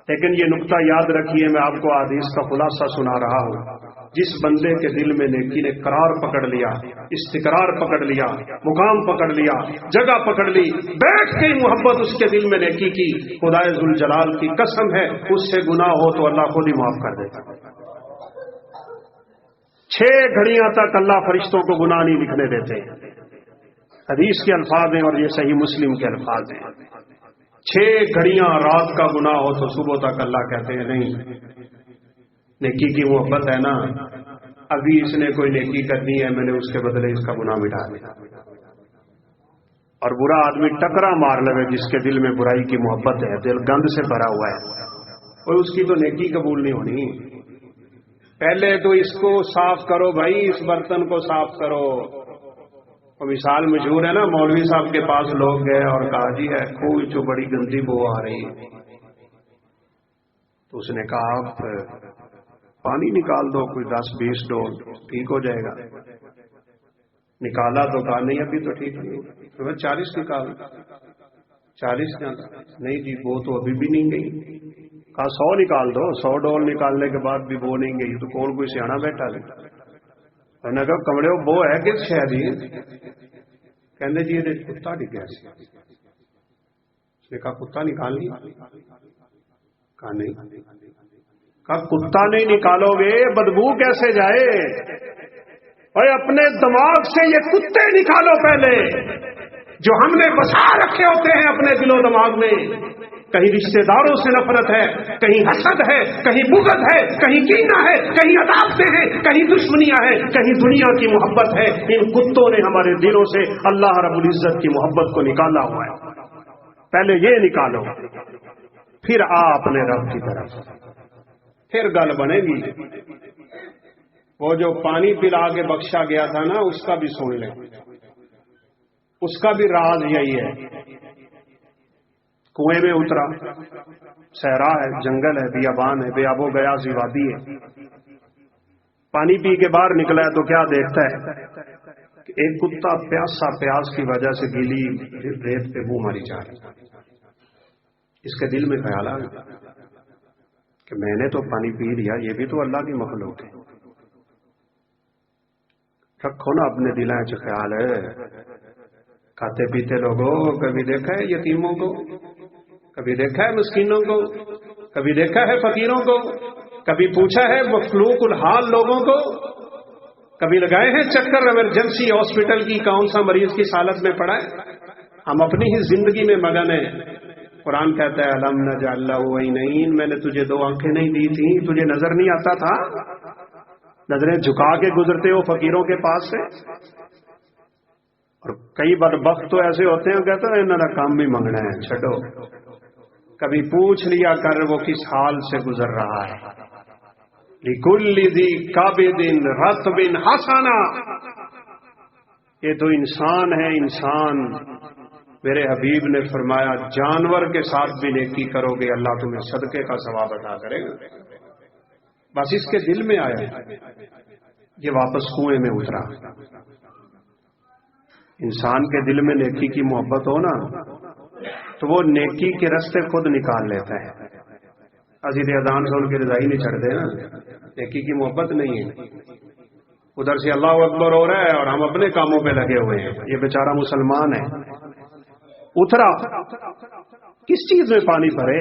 لیکن یہ نقطہ یاد رکھیے، میں آپ کو حدیث کا خلاصہ سنا رہا ہوں. جس بندے کے دل میں نیکی نے قرار پکڑ لیا، استقرار پکڑ لیا، مقام پکڑ لیا، جگہ پکڑ لی، بیٹھ کے محبت اس کے دل میں نیکی کی، خدائے ذوالجلال کی قسم ہے اس سے گناہ ہو تو اللہ خود ہی معاف کر دیتا. 6 گھڑیاں تک اللہ فرشتوں کو گناہ نہیں لکھنے دیتے. حدیث کے الفاظ ہیں اور یہ صحیح مسلم کے الفاظ ہیں. 6 گھڑیاں رات کا گناہ ہو تو صبح تک اللہ کہتے ہیں نہیں، نیکی کی محبت ہے نا، ابھی اس نے کوئی نیکی کرنی ہے، میں نے اس کے بدلے اس کا گناہ مٹا دیا. اور برا آدمی ٹکرا مار لے جس کے دل میں برائی کی محبت ہے، دل گند سے بھرا ہوا ہے، اور اس کی تو نیکی قبول نہیں ہونی. پہلے تو اس کو صاف کرو بھائی، اس برتن کو صاف کرو. وہ مثال مشہور ہے نا، مولوی صاحب کے پاس لوگ گئے اور کہا جی ہے کوئی جو بڑی گندی بو آ رہی. تو اس نے کہا آپ پانی نکال دو، کوئی 10-20 ڈول، ٹھیک ہو جائے گا. نکالا تو کہا نہیں ابھی تو ٹھیک نہیں. 40 نکال. 40 نہیں جی وہ تو ابھی بھی نہیں گئی. کہا 100 نکال دو. 100 ڈول نکالنے کے بعد بھی وہ نہیں گئی تو کون کوئی سیاح بیٹھا لے. میں نے کہا کمڑے وہ ہے کس شہر ہی کہنے جی یہ کتا ڈگیا. اس نے کہا کتا نکال لیا. کہا نہیں. کہا کتا نہیں نکالو گے بدبو کیسے جائے. اور اپنے دماغ سے یہ کتے نکالو پہلے جو ہم نے بسا رکھے ہوتے ہیں اپنے دل و دماغ میں. کہیں رشتہ داروں سے نفرت ہے، کہیں حسد ہے، کہیں بغض ہے، کہیں کینہ ہے، کہیں عداوتیں ہیں، کہیں دشمنیاں ہیں، کہیں دنیا کی محبت ہے. ان کتوں نے ہمارے دلوں سے اللہ رب العزت کی محبت کو نکالا ہوا ہے. پہلے یہ نکالو، پھر اپنے رب کی طرف، پھر گل بنے گی. وہ جو پانی پلا کے بخشا گیا تھا نا، اس کا بھی سن لیں. اس کا بھی راز یہی ہے. کنویں میں اترا، صحرا ہے، جنگل ہے، بیابان ہے، بے آب و گیا سی وادی ہے. پانی پی کے باہر نکلا ہے تو کیا دیکھتا ہے کہ ایک کتا پیاس کی وجہ سے گیلی ریت پہ منہ ماری جا رہا ہے. اس کے دل میں خیال آ گیا کہ میں نے تو پانی پی لیا، یہ بھی تو اللہ کی مخلوق ہے. رکھو نا اپنے دلوں سے خیال ہے. کھاتے پیتے لوگوں کبھی دیکھا ہے یتیموں کو، کبھی دیکھا ہے مسکینوں کو، کبھی دیکھا ہے فقیروں کو، کبھی پوچھا ہے مخلوق الحال لوگوں کو، کبھی لگائے ہیں چکر ایمرجنسی ہاسپٹل کی کون سا مریض کس حالت میں پڑا ہے. ہم اپنی ہی زندگی میں مگن ہیں. قرآن کہتا ہے الم نجعل لہ عینین، میں نے تجھے 2 آنکھیں نہیں دی تھی، تجھے نظر نہیں آتا تھا؟ نظریں جھکا کے گزرتے ہو فقیروں کے پاس سے. اور کئی بدبخت تو ایسے ہوتے ہیں کہتے ہیں انہوں نے کام بھی منگنا ہے، چھڈو. کبھی پوچھ لیا کر وہ کس حال سے گزر رہا ہے. لِكُلِّ ذِي كَبِدٍ رَطْبٍ حَسَنًا، یہ تو انسان ہے انسان. میرے حبیب نے فرمایا جانور کے ساتھ بھی نیکی کرو گے اللہ تمہیں صدقے کا ثواب عطا کرے گا. بس اس کے دل میں آیا، یہ واپس کنویں میں اترا. انسان کے دل میں نیکی کی محبت ہو نا تو وہ نیکی کے رستے خود نکال لیتا ہے. ازید اذان سے ان کی رضائی نہیں چڑھتے نا، نیکی کی محبت نہیں ہے. ادھر سے اللہ اکبر ہو رہا ہے اور ہم اپنے کاموں پہ لگے ہوئے ہیں. یہ بیچارہ مسلمان ہے، اترا کس چیز میں پانی بھرے؟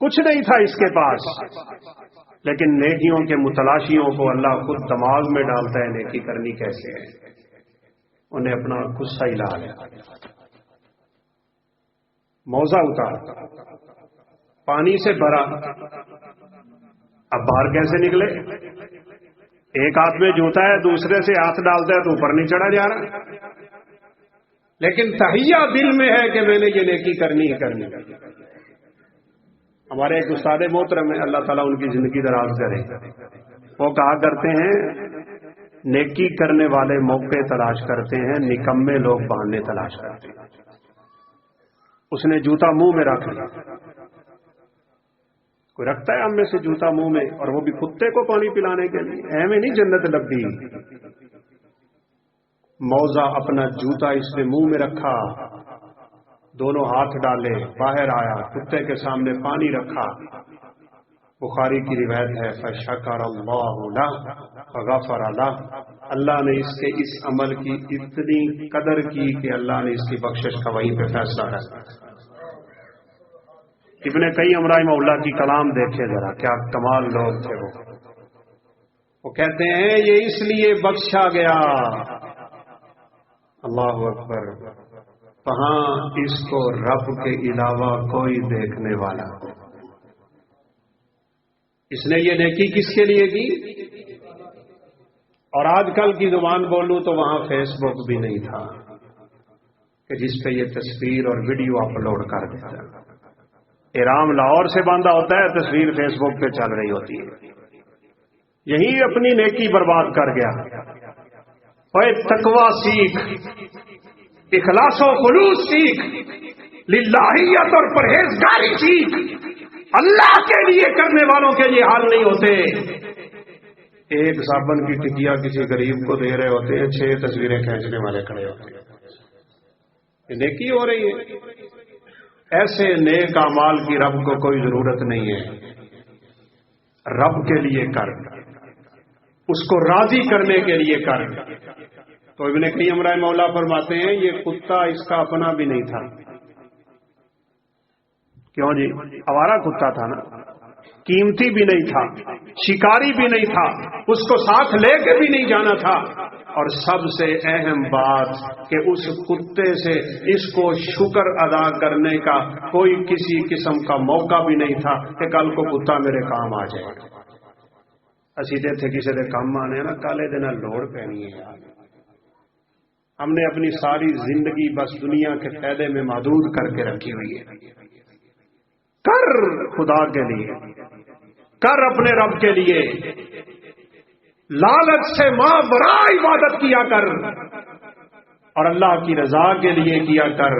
کچھ نہیں تھا اس کے پاس، لیکن نیکیوں کے متلاشیوں کو اللہ خود دماغ میں ڈالتا ہے نیکی کرنی کیسے ہے. انہیں اپنا غصہ ہلا لیا، موزہ اتارا، پانی سے بھرا. اب باہر کیسے نکلے؟ ایک ہاتھ میں جوتا ہے، دوسرے سے ہاتھ ڈالتا ہے تو اوپر نہیں چڑھا جا رہا. لیکن تہیہ دل میں ہے کہ میں نے یہ نیکی کرنی ہی کرنی. ہمارے ایک استاد محترم ہیں، اللہ تعالیٰ ان کی زندگی دراز کرے، وہ کہا کرتے ہیں نیکی کرنے والے موقع تلاش کرتے ہیں، نکمے لوگ بہانے تلاش کرتے ہیں. اس نے جوتا منہ میں رکھ لیا. کوئی رکھتا ہے ہم میں سے جوتا منہ میں، اور وہ بھی کتے کو پانی پلانے کے لیے؟ ایویں نہیں جنت لگتی. موزہ اپنا جوتا اس نے منہ میں رکھا، دونوں ہاتھ ڈالے، باہر آیا، کتے کے سامنے پانی رکھا. بخاری کی روایت ہے فشکر اللہ لہ فغفر لہ، اللہ نے اس کے اس عمل کی اتنی قدر کی کہ اللہ نے اس کی بخشش کا وہیں پہ فیصلہ کیا. ابن قیم رحمہ اللہ کی کلام دیکھے ذرا، کیا کمال لوگ تھے. وہ کہتے ہیں یہ اس لیے بخشا گیا، اللہ اکبر، وہاں اس کو رب کے علاوہ کوئی دیکھنے والا. اس نے یہ نیکی کس کے لیے کی؟ اور آج کل کی زبان بولوں تو وہاں فیس بک بھی نہیں تھا کہ جس پہ یہ تصویر اور ویڈیو اپلوڈ کر دیتا. احرام لاہور سے باندھا ہوتا ہے، تصویر فیس بک پہ چل رہی ہوتی ہے. یہی اپنی نیکی برباد کر گیا. اے تقوی سیکھ، اخلاص و خلوص سیکھ، للہیت اور پرہیزگاری سیکھ. اللہ کے لیے کرنے والوں کے یہ حال نہیں ہوتے. ایک صابن کی ٹکیا کسی غریب کو دے رہے ہوتے ہیں، 6 تصویریں کھینچنے والے کھڑے ہوتے ہیں. یہ نیکی ہو رہی ہے. ایسے نیک اعمال کی رب کو کوئی ضرورت نہیں ہے. رب کے لیے کر، اس کو راضی کرنے کے لیے کر. تو ابن قیم رحمہ اللہ فرماتے ہیں یہ کتا اس کا اپنا بھی نہیں تھا. کیوں جی؟ آوارہ کتا تھا نا، قیمتی بھی نہیں تھا، شکاری بھی نہیں تھا. اس کو ساتھ لے کے بھی نہیں جانا تھا، اور سب سے اہم بات کہ اس کتے سے اس کو شکر ادا کرنے کا کوئی کسی قسم کا موقع بھی نہیں تھا کہ کل کو کتا میرے کام آ جائے گا۔ اسی دے تھے کسی دے کام آنے نا کالے دن لوڑ پہنی ہے یار۔ ہم نے اپنی ساری زندگی بس دنیا کے فائدے میں محدود کر کے رکھی ہوئی ہے۔ کر خدا کے لیے، کر اپنے رب کے لیے، لالچ سے ماورا عبادت کیا کر اور اللہ کی رضا کے لیے کیا کر۔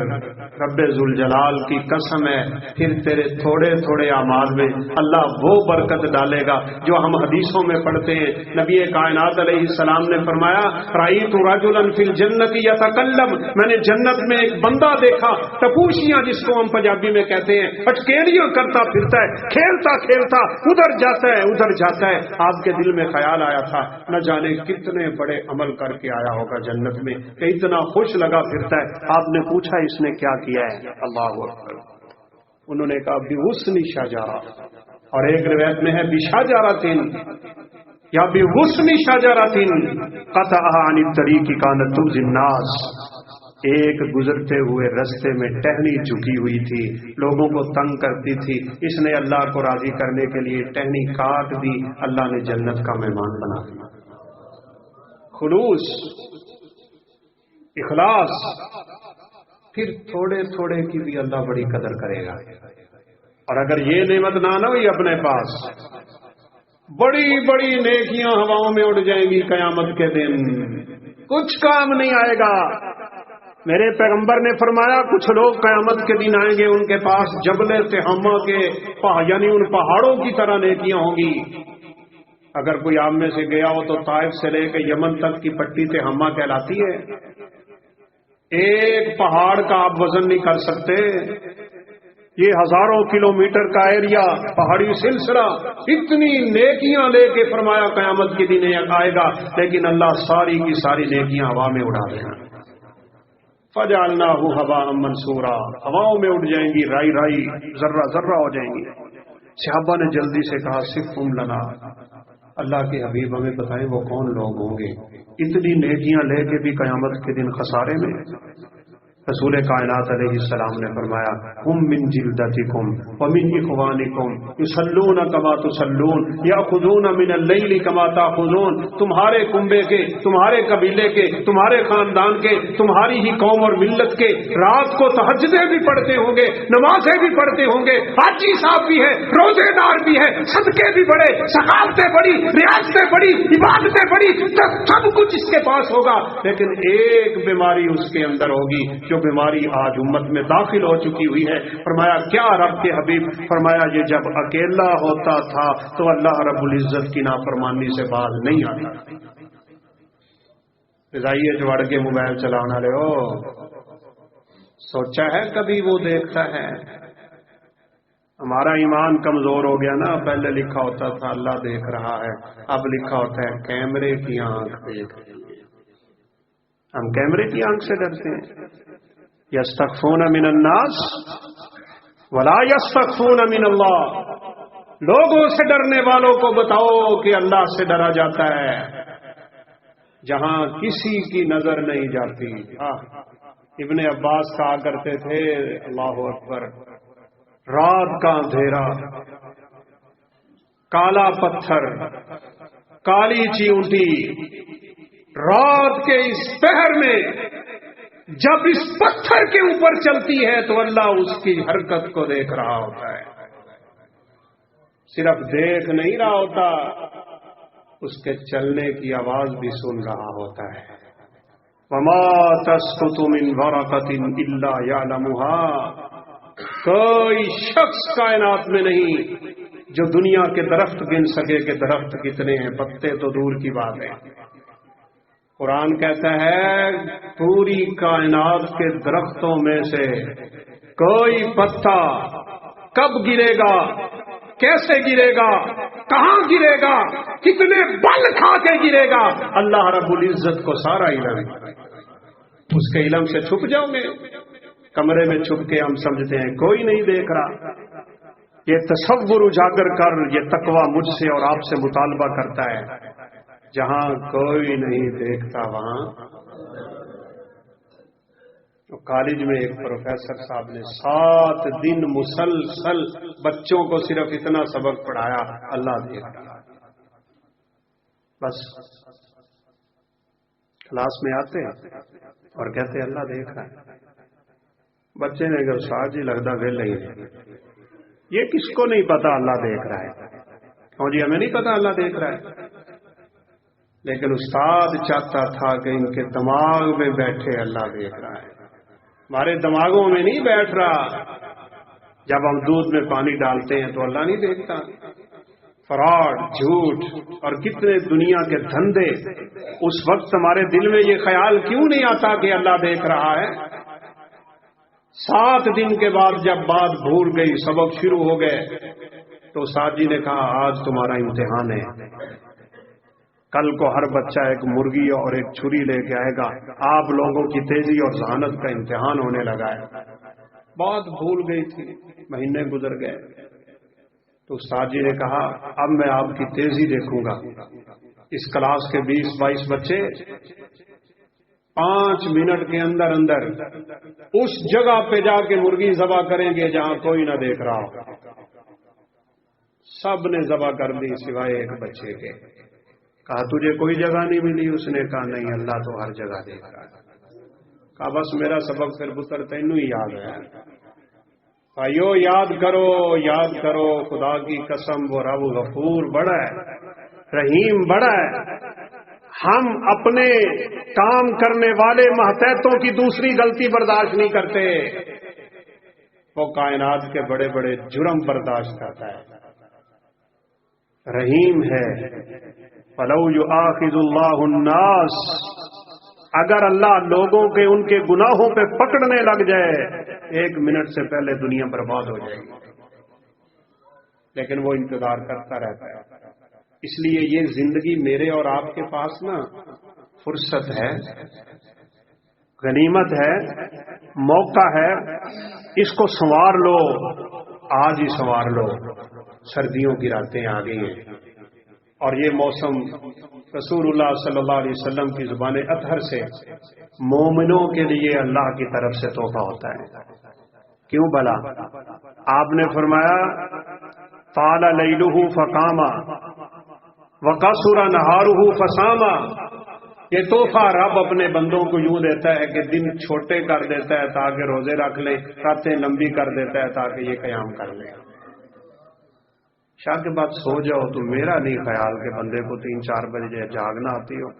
رب ذوالجلال کی قسم ہے پھر تیرے تھوڑے تھوڑے اعمال میں اللہ وہ برکت ڈالے گا جو ہم حدیثوں میں پڑھتے ہیں۔ نبی کائنات علیہ السلام نے فرمایا رأیت رجلا فی الجنت یتکلم، میں نے جنت میں ایک بندہ دیکھا، ٹپوشیاں جس کو ہم پنجابی میں کہتے ہیں، اٹکیلیاں کرتا پھرتا ہے، کھیلتا کھیلتا ادھر جاتا ہے ادھر جاتا ہے۔ آپ کے دل میں خیال آیا تھا نہ جانے کتنے بڑے عمل کر کے آیا ہوگا جنت میں کہ اتنا خوش لگا پھرتا ہے۔ آپ نے پوچھا اس نے کیا کیا ہے؟ اللہ اکبر۔ انہوں نے کہا بحسن شجرہ، اور ایک روایت میں ہے بشجرۃ یا بحسن شجرۃ قطعها عن الطریق كانت تؤذي الناس، ایک گزرتے ہوئے رستے میں ٹہنی جھکی ہوئی تھی، لوگوں کو تنگ کرتی تھی، اس نے اللہ کو راضی کرنے کے لیے ٹہنی کاٹ دی، اللہ نے جنت کا مہمان بنا دیا۔ خلوص، اخلاص، پھر تھوڑے تھوڑے کی بھی اللہ بڑی قدر کرے گا۔ اور اگر یہ نعمت نہ ہوئی اپنے پاس، بڑی بڑی نیکیاں ہواؤں میں اڑ جائیں گی قیامت کے دن، کچھ کام نہیں آئے گا۔ میرے پیغمبر نے فرمایا کچھ لوگ قیامت کے دن آئیں گے، ان کے پاس جبل تہامہ کے یعنی ان پہاڑوں کی طرح نیکیاں ہوں گی۔ اگر کوئی آپ میں سے گیا ہو تو طائف سے لے کے یمن تک کی پٹی تہامہ کہلاتی ہے۔ ایک پہاڑ کا آپ وزن نہیں کر سکتے، یہ ہزاروں کلومیٹر کا ایریا، پہاڑی سلسلہ، اتنی نیکیاں لے کے فرمایا قیامت کے دن آئے گا، لیکن اللہ ساری کی ساری نیکیاں ہوا میں اڑا دے گا۔ فجعلناہ ہباء منثورا، ہواؤں میں اڑ جائیں گی، رائی رائی، ذرہ ذرہ ہو جائیں گی۔ صحابہ نے جلدی سے کہا صفہم لنا، اللہ کے حبیب ہمیں بتائیں وہ کون لوگ ہوں گے اتنی نیکیاں لے کے بھی قیامت کے دن خسارے میں؟ رسول کائنات علیہ السلام نے فرمایا ہم من جلدتکم ومن اخوانکم یصلون کما تصلون یاخذون من اللیل کما تاخذون، تمہارے کنبے کے، تمہارے قبیلے کے، تمہارے خاندان کے، تمہاری ہی قوم اور ملت کے رات کو تہجدیں بھی پڑھتے ہوں گے، نمازیں بھی پڑھتے ہوں گے، حاجی صاحب بھی ہے، روزے دار بھی ہے، صدقے بھی بڑے، ثقافتیں بڑی، ریاستیں بڑی، عبادتیں بڑی، سب کچھ اس کے پاس ہوگا، لیکن ایک بیماری اس کے اندر ہوگی جو بیماری آج امت میں داخل ہو چکی ہوئی ہے۔ فرمایا کیا رب کے حبیب؟ فرمایا یہ جب اکیلا ہوتا تھا تو اللہ رب العزت کی نافرمانی سے باز نہیں آتا۔ فضائیے جو اڑ کے موبائل چلانا رہے ہو، سوچا ہے کبھی وہ دیکھتا ہے؟ ہمارا ایمان کمزور ہو گیا نا، پہلے لکھا ہوتا تھا اللہ دیکھ رہا ہے، اب لکھا ہوتا ہے کیمرے کی آنکھ دیکھ رہی ہے۔ ہم کیمرے کی آنکھ سے ڈرتے ہیں۔ یستخفون من الناس ولا یستخفون من اللہ، لوگوں سے ڈرنے والوں کو بتاؤ کہ اللہ سے ڈرا جاتا ہے جہاں کسی کی نظر نہیں جاتی۔ ابن عباس کہا کرتے تھے اللہ اکبر، رات کا اندھیرا، کالا پتھر، کالی چیونٹی، رات کے اس پہر میں جب اس پتھر کے اوپر چلتی ہے تو اللہ اس کی حرکت کو دیکھ رہا ہوتا ہے، صرف دیکھ نہیں رہا ہوتا، اس کے چلنے کی آواز بھی سن رہا ہوتا ہے۔ وما تسقط من ورقۃ الا يعلمها، کوئی شخص کائنات میں نہیں جو دنیا کے درخت گن سکے کہ درخت کتنے ہیں، پتے تو دور کی بات ہے۔ قرآن کہتا ہے پوری کائنات کے درختوں میں سے کوئی پتا کب گرے گا، کیسے گرے گا، کہاں گرے گا، کتنے بل کھا کے گرے گا، اللہ رب العزت کو سارا علم ہے۔ اس کے علم سے چھپ جاؤ گے؟ کمرے میں چھپ کے ہم سمجھتے ہیں کوئی نہیں دیکھ رہا۔ یہ تصور اجاگر کر، یہ تقویٰ مجھ سے اور آپ سے مطالبہ کرتا ہے جہاں کوئی نہیں دیکھتا وہاں۔ کالج میں ایک پروفیسر صاحب نے 7 دن مسلسل بچوں کو صرف اتنا سبق پڑھایا، اللہ دیکھ رہا ہے۔ بس کلاس میں آتے اور کہتے اللہ دیکھ رہا ہے۔ بچے نے کہا استاد جی لگتا ویل ہی یہ کس کو نہیں پتا اللہ دیکھ رہا ہے؟ اور جی ہمیں نہیں پتا اللہ دیکھ رہا ہے، لیکن استاد چاہتا تھا کہ ان کے دماغ میں بیٹھے اللہ دیکھ رہا ہے۔ ہمارے دماغوں میں نہیں بیٹھ رہا۔ جب ہم دودھ میں پانی ڈالتے ہیں تو اللہ نہیں دیکھتا؟ فراڈ، جھوٹ اور کتنے دنیا کے دھندے، اس وقت ہمارے دل میں یہ خیال کیوں نہیں آتا کہ اللہ دیکھ رہا ہے؟ 7 دن کے بعد جب بات بھول گئی، سبق شروع ہو گئے، تو استاد جی نے کہا آج تمہارا امتحان ہے، کل کو ہر بچہ ایک مرغی اور ایک چھری لے کے آئے گا، آپ لوگوں کی تیزی اور ذہانت کا امتحان ہونے لگا ہے۔ بات بھول گئی تھی، مہینے گزر گئے، تو استاد جی نے کہا اب میں آپ کی تیزی دیکھوں گا۔ اس کلاس کے 20-22 بچے 5 منٹ کے اندر اندر اس جگہ پہ جا کے مرغی ذبح کریں گے جہاں کوئی نہ دیکھ رہا ہو۔ سب نے ذبح کر دی سوائے ایک بچے کے۔ کہا تجھے کوئی جگہ نہیں ملی؟ اس نے کہا نہیں، اللہ تو ہر جگہ دیکھ رہا ہے۔ کہا بس میرا سبق پھر پتر تینوں ہی یاد ہے۔ بھائیو یاد کرو خدا کی قسم، وہ رب غفور بڑا ہے، رحیم بڑا ہے۔ ہم اپنے کام کرنے والے ماتحتوں کی دوسری غلطی برداشت نہیں کرتے، وہ کائنات کے بڑے بڑے جرم برداشت کرتا ہے۔ رحیم ہے۔ فَلَوْ يُؤَاخِذُ اللَّهُ النَّاسَ، اگر اللہ لوگوں کے ان کے گناہوں پہ پکڑنے لگ جائے 1 منٹ سے پہلے دنیا برباد ہو جائے گی، لیکن وہ انتظار کرتا رہتا ہے۔ اس لیے یہ زندگی میرے اور آپ کے پاس نا فرصت ہے، غنیمت ہے، موقع ہے، اس کو سنوار لو، آج ہی سنوار لو۔ سردیوں کی راتیں آ گئی ہیں اور یہ موسم رسول اللہ صلی اللہ علیہ وسلم کی زبان اطہر سے مومنوں کے لیے اللہ کی طرف سے تحفہ ہوتا ہے۔ کیوں بھلا؟ آپ نے فرمایا طال لیلہ فقاما وقصر نہارہ فصاما، یہ تحفہ رب اپنے بندوں کو یوں دیتا ہے کہ دن چھوٹے کر دیتا ہے تاکہ روزے رکھ لیں، راتیں لمبی کر دیتا ہے تاکہ یہ قیام کر لیں۔ شاہ کے بعد سو جاؤ تو میرا نہیں خیال کہ بندے کو 3-4 بجے جاگنا آتی ہو۔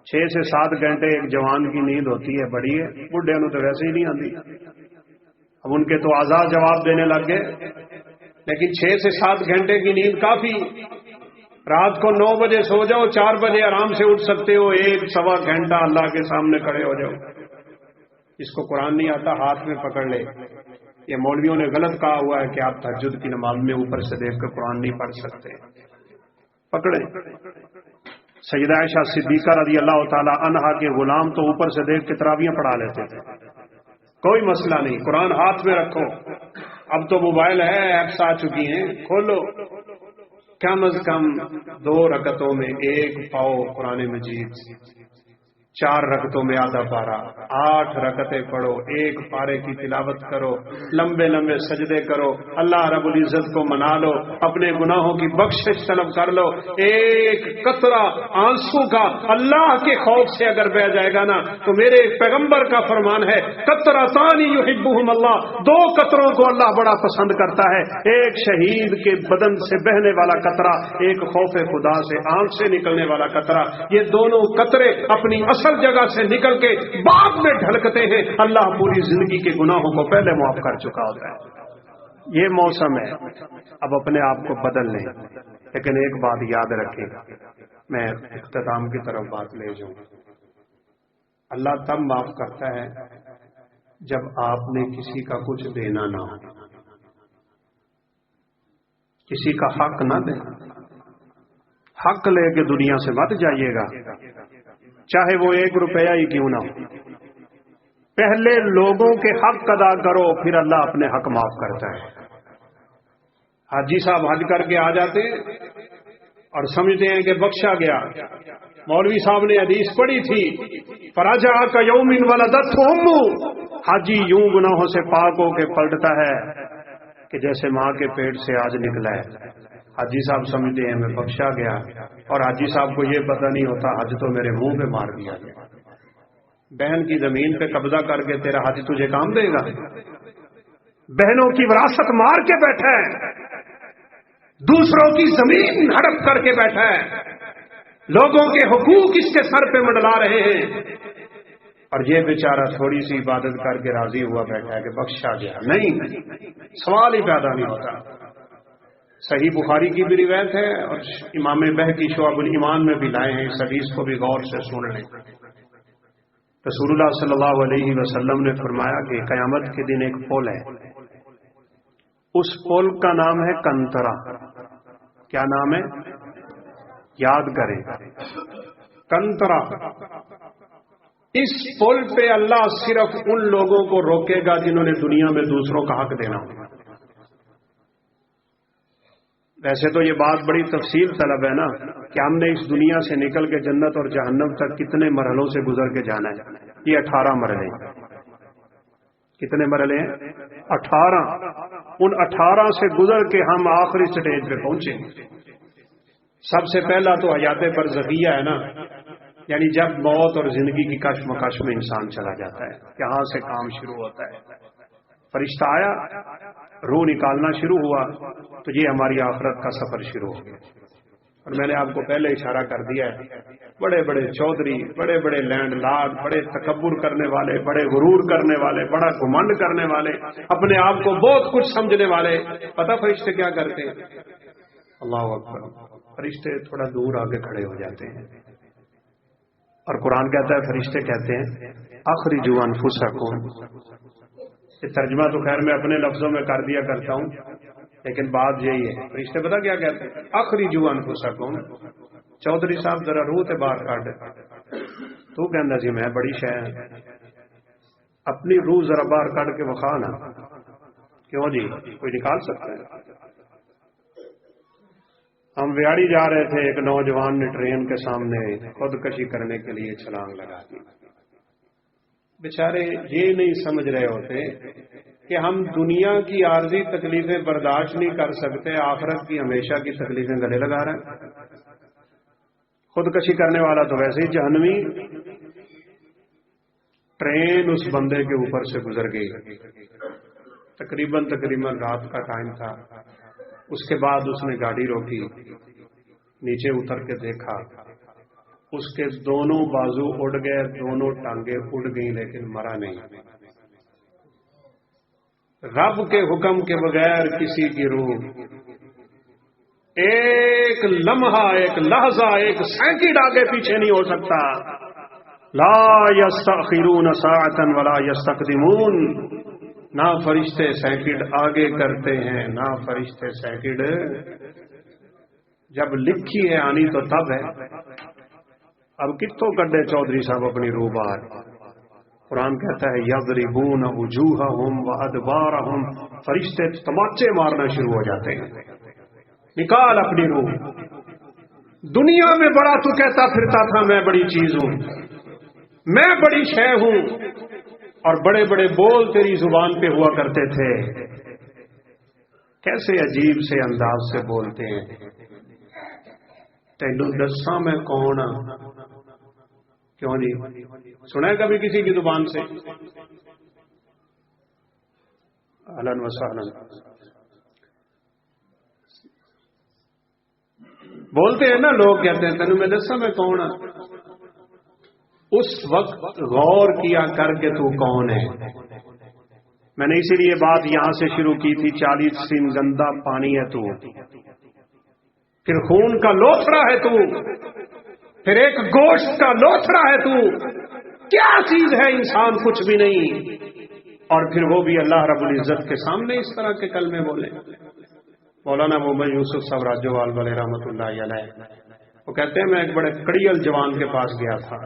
6 سے 7 گھنٹے ایک جوان کی نیند ہوتی ہے، بڑی ہے، بڈھے نو تو ویسے ہی نہیں آتی۔ اب ان کے تو اعضاء جواب دینے لگ گئے، لیکن 6 سے 7 گھنٹے کی نیند کافی۔ رات کو 9 بجے سو جاؤ، 4 بجے آرام سے اٹھ سکتے ہو، 1-1.25 گھنٹہ اللہ کے سامنے کھڑے ہو جاؤ۔ اس کو قرآن نہیں آتا ہاتھ میں پکڑ لے۔ یہ مولویوں نے غلط کہا ہوا ہے کہ آپ تہجد کی نماز میں اوپر سے دیکھ کر قرآن نہیں پڑھ سکتے، پکڑیں۔ سیدہ عائشہ صدیقہ رضی اللہ تعالی عنہا کے غلام تو اوپر سے دیکھ کے تراویحیں پڑھا لیتے تھے، کوئی مسئلہ نہیں، قرآن ہاتھ میں رکھو۔ اب تو موبائل ہے، ایپس آ چکی ہیں، کھولو، کم از کم 2 رکعتوں میں 1 پاؤ قرآن مجید، 4 رکعتوں میں آدھا پارا، 8 رکعتیں پڑھو، 1 پارے کی تلاوت کرو، لمبے لمبے سجدے کرو، اللہ رب العزت کو منا لو، اپنے گناہوں کی بخشش طلب کر لو۔ ایک قطرہ آنسو کا اللہ کے خوف سے اگر بہ جائے گا نا تو میرے پیغمبر کا فرمان ہے قطرتان یحبہم اللہ، 2 قطروں کو اللہ بڑا پسند کرتا ہے، ایک شہید کے بدن سے بہنے والا قطرہ، ایک خوف خدا سے آنکھ سے نکلنے والا قطرہ۔ یہ دونوں قطرے اپنی اصل جگہ سے نکل کے بعد میں ڈھلکتے ہیں، اللہ پوری زندگی کے گناہوں کو پہلے معاف کر چکا ہوتا ہے۔ یہ موسم ہے، اب اپنے آپ کو بدل لیں، لیکن ایک بات یاد رکھیں، میں اختتام کی طرف بات لے جاؤں۔ اللہ تب معاف کرتا ہے جب آپ نے کسی کا کچھ دینا نہ ہو، کسی کا حق نہ دیں۔ حق لے کے دنیا سے مت جائیے گا، چاہے وہ 1 روپیہ ہی کیوں نہ ہو۔ پہلے لوگوں کے حق ادا کرو، پھر اللہ اپنے حق معاف کرتا ہے۔ حاجی صاحب حج کر کے آ جاتے ہیں، اور سمجھتے ہیں کہ بخشا گیا. مولوی صاحب نے حدیث پڑھی تھی فراجع کا یومن ولدت امو، حاجی یوں گناہوں سے پاک ہو کے پلٹتا ہے کہ جیسے ماں کے پیٹ سے آج نکلا ہے. حاجی صاحب سمجھتے ہیں میں بخشا گیا، اور حاجی صاحب کو یہ پتہ نہیں ہوتا حج تو میرے منہ پہ مار دیا گیا. بہن کی زمین پہ قبضہ کر کے تیرا حج تجھے کام دے گا؟ بہنوں کی وراثت مار کے بیٹھا ہے، دوسروں کی زمین ہڑپ کر کے بیٹھا ہے، لوگوں کے حقوق اس کے سر پہ منڈلا رہے ہیں، اور یہ بیچارہ تھوڑی سی عبادت کر کے راضی ہوا بیٹھا ہے کہ بخشا گیا. نہیں، سوال ہی پیدا نہیں ہوتا. صحیح بخاری کی بھی روایت ہے اور امام بہقی شعب الایمان میں بھی لائے ہیں. اس حدیث کو بھی غور سے سن لیں. رسول اللہ صلی اللہ علیہ وسلم نے فرمایا کہ قیامت کے دن ایک پل ہے، اس پل کا نام ہے کنترا. کیا نام ہے؟ یاد کریں، کنترا. اس پل پہ اللہ صرف ان لوگوں کو روکے گا جنہوں نے دنیا میں دوسروں کا حق دینا ہوگا. ویسے تو یہ بات بڑی تفصیل طلب ہے نا کہ ہم نے اس دنیا سے نکل کے جنت اور جہنم تک کتنے مرحلوں سے گزر کے جانا ہے. یہ 18 مرحلے. کتنے مرحلے ہیں؟ 18. ان 18 سے گزر کے ہم آخری سٹیج پہ پہنچے. سب سے پہلا تو حیات برزخیہ ہے نا، یعنی جب موت اور زندگی کی کشمکش میں انسان چلا جاتا ہے، یہاں سے کام شروع ہوتا ہے. فرشتہ آیا، روح نکالنا شروع ہوا، تو یہ ہماری آخرت کا سفر شروع ہو گیا. اور میں نے آپ کو پہلے اشارہ کر دیا ہے، بڑے بڑے چودھری، بڑے بڑے لینڈ لارڈ، بڑے تکبر کرنے والے، بڑے غرور کرنے والے، بڑا گھمنڈ کرنے والے، اپنے آپ کو بہت کچھ سمجھنے والے، پتہ فرشتے کیا کرتے ہیں؟ اللہ اکبر، فرشتے تھوڑا دور آگے کھڑے ہو جاتے ہیں. اور قرآن کہتا ہے، فرشتے کہتے ہیں اخرجوا انفسکم. یہ ترجمہ تو خیر میں اپنے لفظوں میں کر دیا کرتا ہوں، لیکن بات یہی ہے. فرشتے پتہ کیا کہتے ہیں؟ اخرجوا انفسکم. چودھری صاحب ذرا روح تے باہر کڈ. تو کہندا سی میں بڑی شے اپنی روح ذرا باہر کڈ کے وکھا نا. کیوں جی، کوئی نکال سکتا ہے؟ ہم ویاڑی جا رہے تھے، ایک نوجوان نے ٹرین کے سامنے خودکشی کرنے کے لیے چھلانگ لگا دی. بیچارے یہ نہیں سمجھ رہے ہوتے کہ ہم دنیا کی عارضی تکلیفیں برداشت نہیں کر سکتے، آخرت کی ہمیشہ کی تکلیفیں گلے لگا رہے ہیں. خودکشی کرنے والا تو ویسے ہی جہنمی. ٹرین اس بندے کے اوپر سے گزر گئی، تقریباً رات کا ٹائم تھا. اس کے بعد اس نے گاڑی روکی، نیچے اتر کے دیکھا، اس کے دونوں بازو اڑ گئے، دونوں ٹانگیں اڑ گئیں، لیکن مرا نہیں. رب کے حکم کے بغیر کسی کی روح ایک لمحہ، ایک لحظہ، ایک سیکنڈ آگے پیچھے نہیں ہو سکتا. لا یستأخرون ساعتا ولا یستقدمون. نہ فرشتے سیکنڈ آگے کرتے ہیں، نہ فرشتے سیکنڈ. جب لکھی ہے آنی تو تب ہے. اب کتوں کڈے چودھری صاحب اپنی روح باہر. قرآن کہتا ہے یضربون وجوہہم وادبارہم. فرشتے تماچے مارنا شروع ہو جاتے ہیں. نکال اپنی روح. دنیا میں بڑا تو کہتا پھرتا تھا میں بڑی چیز ہوں، میں بڑی شے ہوں، اور بڑے بڑے بول تیری زبان پہ ہوا کرتے تھے. کیسے عجیب سے انداز سے بولتے ہیں. تینوں دساں میں کون ہاں؟ کیوں جی، سنا ہے کبھی کسی کی زبان سے؟ اہلاً و سہلاً. بولتے ہیں نا لوگ، کہتے ہیں تینوں میں دساں میں کون ہاں. اس وقت غور کیا کر کے تو کون ہے. میں نے اسی لیے بات یہاں سے شروع کی تھی. 40 سین گندا پانی ہے تو، پھر خون کا لوتھڑا ہے تو، پھر ایک گوشت کا لوتھڑا ہے تو. کیا چیز ہے انسان؟ کچھ بھی نہیں. اور پھر وہ بھی اللہ رب العزت کے سامنے اس طرح کے کلمے بولے. مولانا محمد یوسف صاحب راجوال والے رحمۃ اللہ علیہ، وہ کہتے ہیں میں ایک بڑے کڑیل جوان کے پاس گیا تھا،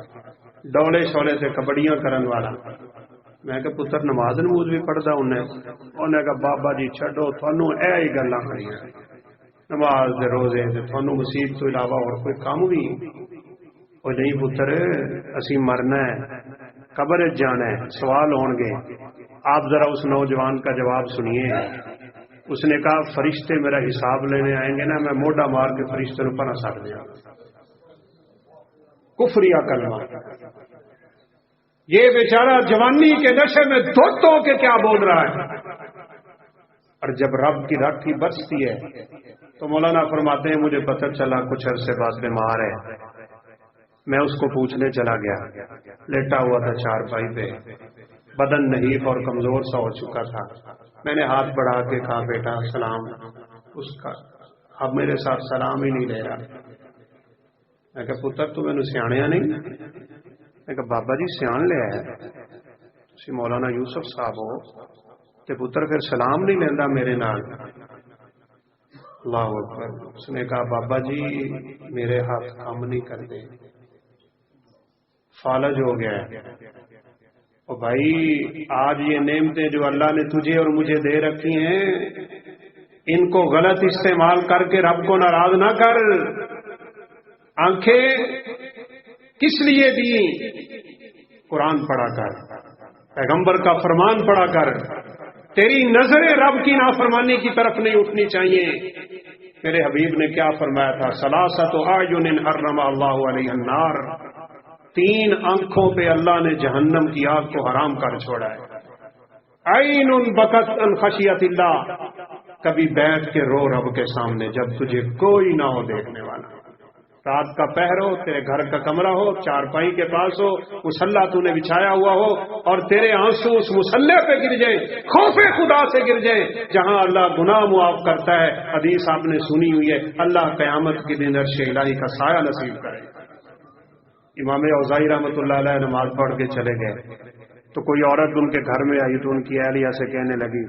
ڈولے شولے سے کبڈیاں کرن والا. میں کہ پتر نماز نموز بھی پڑھتا انہیں کہا بابا جی چھڈو، تھانوں اے ہی گلاں کریاں. نماز دے روزے تے تھانوں مسیت تو علاوہ اور کوئی کام بھی او نہیں پتر، اسی مرنا ہے، قبر جانا ہے، سوال ہون گے۔ آپ ذرا اس نوجوان کا جواب سنیے۔ اس نے کہا فرشتے میرا حساب لینے آئیں گے نا، میں موڈا مار کے فرشتے نو پناہ سٹ دیا۔ کفریہ کلمہ۔ یہ بیچارہ جوانی کے نشے میں دو کے کیا بول رہا ہے، اور جب رب کی راکھی برستی ہے تو مولانا فرماتے ہیں مجھے پتہ چلا کچھ عرصے بعد بیمار ہے۔ میں اس کو پوچھنے چلا گیا، لیٹا ہوا تھا چارپائی پہ، بدن نحیف اور کمزور سا ہو چکا تھا۔ میں نے ہاتھ بڑھا کے کہا بیٹا سلام، اس کا اب میرے ساتھ سلام ہی نہیں لے رہا۔ میں کہا پتر تو مینوں سیاਣیا نہیں؟ میں کہا بابا جی سیان لیا ہے، تسی مولانا یوسف صاحب ہو تے پتر پھر سلام نہیں لینا میرے نال؟ اللہ اکبر۔ اس نے کہا بابا جی میرے ہاتھ کام نہیں کرتے، فالج ہو گیا ہے۔ اور بھائی آج یہ نعمتیں جو اللہ نے تجھے اور مجھے دے رکھی ہیں، ان کو غلط استعمال کر کے رب کو ناراض نہ کر۔ آنکھیں کس لیے دی؟ قرآن پڑھا کر، پیغمبر کا فرمان پڑھا کر۔ تیری نظریں رب کی نافرمانی کی طرف نہیں اٹھنی چاہیے۔ میرے حبیب نے کیا فرمایا تھا؟ ثلاثۃ اعین حرم اللہ علیہ النار، 3 آنکھوں پہ اللہ نے جہنم کی آگ کو حرام کر چھوڑا ہے۔ عین بکت عن خشیت اللہ، کبھی بیٹھ کے رو رب کے سامنے جب تجھے کوئی نہ ہو دیکھنے والا۔ رات کا پہر ہو، تیرے گھر کا کمرہ ہو، چارپائی کے پاس ہو، مصلی تو نے بچھایا ہوا ہو، اور تیرے آنسو اس مصلی پہ گر جائیں، خوف خدا سے گر جائیں جہاں اللہ گناہ معاف کرتا ہے۔ حدیث آپ نے سنی ہوئی ہے، اللہ قیامت کے دن عرش الہی کا سایہ نصیب کرے۔ امام اوزاعی رحمۃ اللہ علیہ نماز پڑھ کے چلے گئے تو کوئی عورت ان کے گھر میں آئی تو ان کی اہلیہ سے کہنے لگی